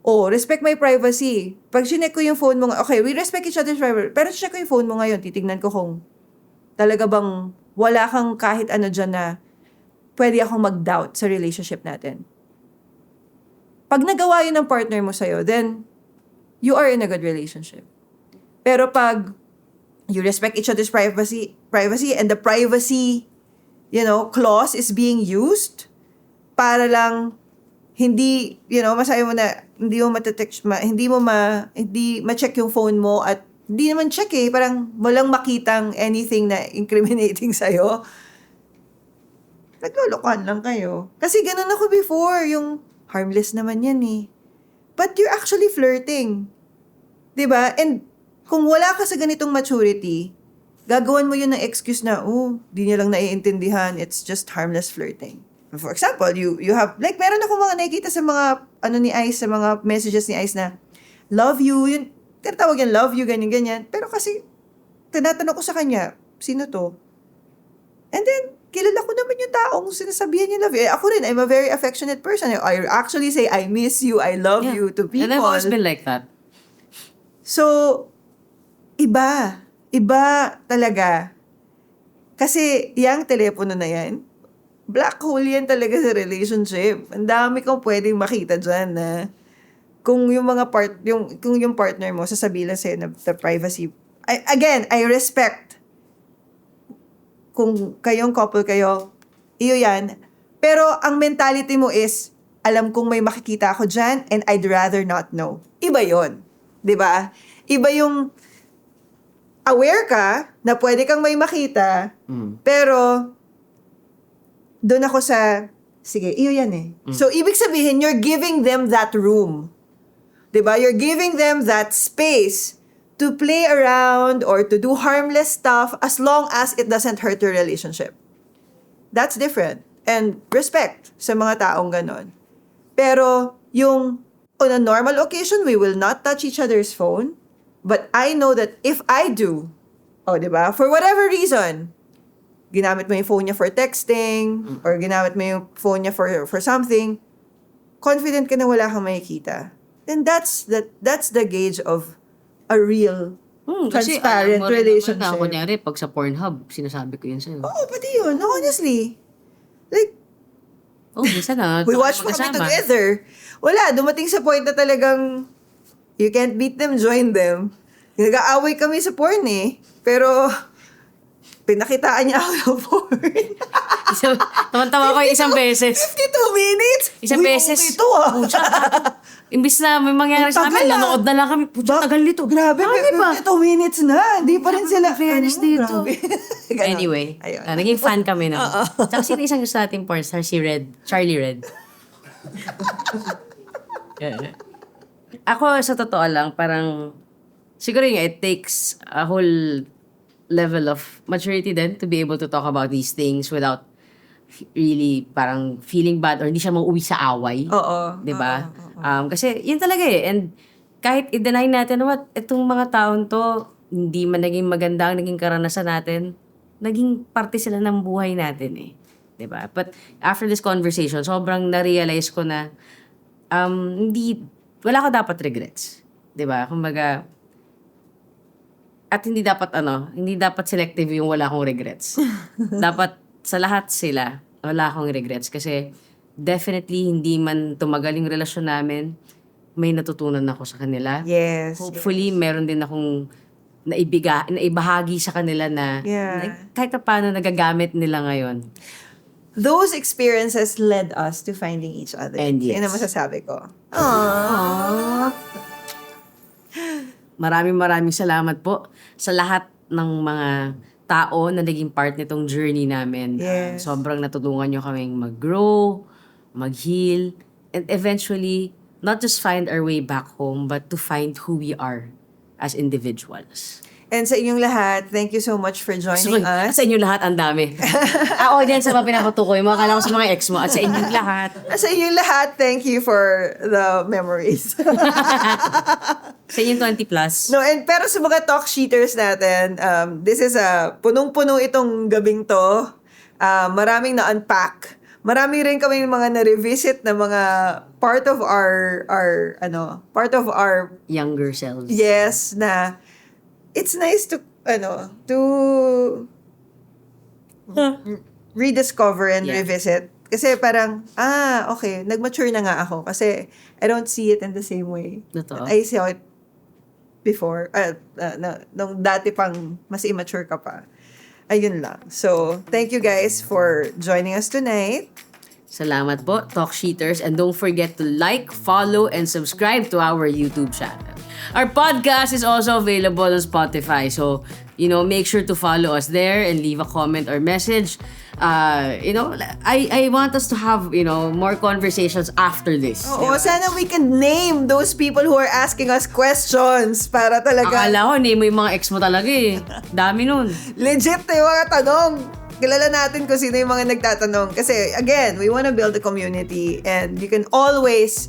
Oh, respect my privacy. Pag sinek ko yung phone mo, okay, we respect each other's privacy. Pero check ko yung phone mo ngayon, titignan ko kung talaga bang wala kang kahit ano dyan na pwede akong mag-doubt sa relationship natin. Pag nagawa yun ng partner mo sa'yo, then you are in a good relationship. Pero pag you respect each other's privacy and the privacy, clause is being used para lang hindi, masaya mo na hindi mo hindi ma-check yung phone mo at hindi naman check parang walang makitang anything na incriminating sa'yo. Naglolokohan lang kayo. Kasi ganun ako before, yung harmless naman yan But you're actually flirting. 'Di ba? And kung wala ka sa ganitong maturity, gagawan mo yun ng excuse na, di niya lang naiintindihan, it's just harmless flirting. For example, you have, like, meron ako mga nakikita sa mga, ni Ice, sa mga messages ni Ice na, love you, yun, tinatawag yan, love you, ganyan. Pero kasi, tinatanong ko sa kanya, sino to? And then, kilala ko naman yung taong sinasabihan niya love you. Ako rin, I'm a very affectionate person. I actually say, I miss you, I love you to people. And I've always been like that. So, iba talaga. Kasi, yung telepono na yan, black hole yan talaga sa relationship. Ang dami kang pwedeng makita dyan na kung yung kung yung partner mo sasabihin lang sa'yo na the privacy. I respect kung kayong couple kayo, iyo yan. Pero ang mentality mo is, alam kong may makikita ako dyan and I'd rather not know. Iba yon, 'di ba? Iba yung aware ka na pwede kang may makita, pero doon ako sa, sige, iyo yan So, ibig sabihin, you're giving them that room. 'Di ba? You're giving them that space to play around or to do harmless stuff as long as it doesn't hurt your relationship. That's different. And respect sa mga taong ganon. Pero, yung on a normal occasion, we will not touch each other's phone. But I know that if I do, diba? For whatever reason, ginamit mo yung phone niya for texting, or ginamit mo yung phone niya for something, confident ka na wala kang makikita. Then that's the gauge of a real, Kasi transparent alam mo rin relationship. naman na, kunyari, pag sa Pornhub, sinasabi ko yun sa'yo. Pati yun. No, honestly. Like, Minsan na. we watch kami together. Wala, dumating sa point na talagang you can't beat them, join them. Nag-aaway kami sa porn pero pinakitaan niya ako ng porn. Taman-tawa ko isang beses. 52 minutes? Isang beses. Ito Pucha. Imbis na may mangyari sa amin, nanood na lang kami. Pucha, tagal nito. Grabe, ba? 52 minutes na. Hindi pa rin sila. Fairness dito. Grabe. Ganon. Anyway, Ayun. naging fan kami na. Tsaka sino isang gusto nating porn star? Si Charlie Red. Yeah. Ako, sa totoo lang, parang, siguro nga, it takes a whole level of maturity then to be able to talk about these things without really parang feeling bad or hindi siya mauuwi sa away. Oo. Diba? Kasi yun talaga And kahit i-deny natin, itong mga taon to, hindi man naging maganda ang naging karanasan natin, naging parte sila ng buhay natin Diba? But after this conversation, sobrang na-realize ko na wala ko dapat regrets. 'Di ba? Kumbaga, at hindi dapat selective yung wala akong regrets. Dapat sa lahat sila, wala akong regrets kasi definitely hindi man tumagal yung relasyon namin, may natutunan ako sa kanila. Yes. Hopefully, meron din akong naibahagi sa kanila na Yeah. kahit paano nagagamit nila ngayon. those experiences led us to finding each other. And yes. Yan ang masasabi ko. Maraming salamat po sa lahat ng mga tao na naging part nitong journey namin. Yes. Sobrang natulungan nyo kaming mag-grow, mag-heal, and eventually, not just find our way back home, but to find who we are as individuals. And sa inyong lahat, thank you so much for joining us. Sa inyo lahat, ang dami. Audience, sa mga pinapatukoy mo, akala ko sa mga ex mo, at sa inyong lahat. Sa inyong lahat, thank you for the memories. Sa inyong 20 plus. No, and pero sa mga talk sheeters natin, this is punong-puno itong gabing to. Maraming na-unpack. Marami rin kami mga na-revisit na mga part of our Younger selves. yes, na it's nice to rediscover and Yeah. revisit. Kasi parang, okay, nag-mature na nga ako kasi I don't see it in the same way. Totoo. I saw it before, nung dati pang mas immature ka pa. Ayun lang. So, thank you guys for joining us tonight. Salamat po, Talk Sheeters. And don't forget to like, follow, and subscribe to our YouTube channel. Our podcast is also available on Spotify. So, make sure to follow us there and leave a comment or message. I want us to have, more conversations after this. Oo, sana we can name those people who are asking us questions para talaga Akala ko, name mo yung mga ex mo talaga eh. Dami nun. legit na yung mga tanong. Kilala natin kung sino yung mga nagtatanong. Kasi, again, we want to build a community and you can always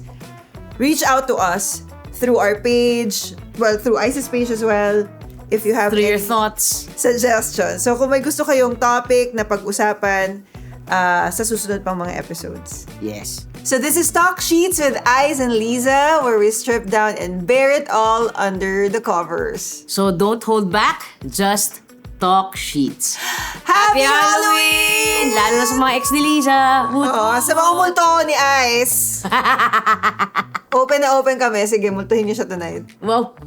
reach out to us through our page, through Isis page as well, if you have Through your any thoughts. suggestions. So, kung may gusto kayong topic na pag-usapan sa susunod pang mga episodes. Yes. So, this is Talk Sheets with Ice and Liza, where we strip down and bear it all under the covers. So don't hold back, just talk sheets. Happy Halloween! Lalo na sa mga ex ni Liza. Oo, sa mga multo ni Ice. Open na open kami. Sige, multuhin niyo siya tonight. Wow.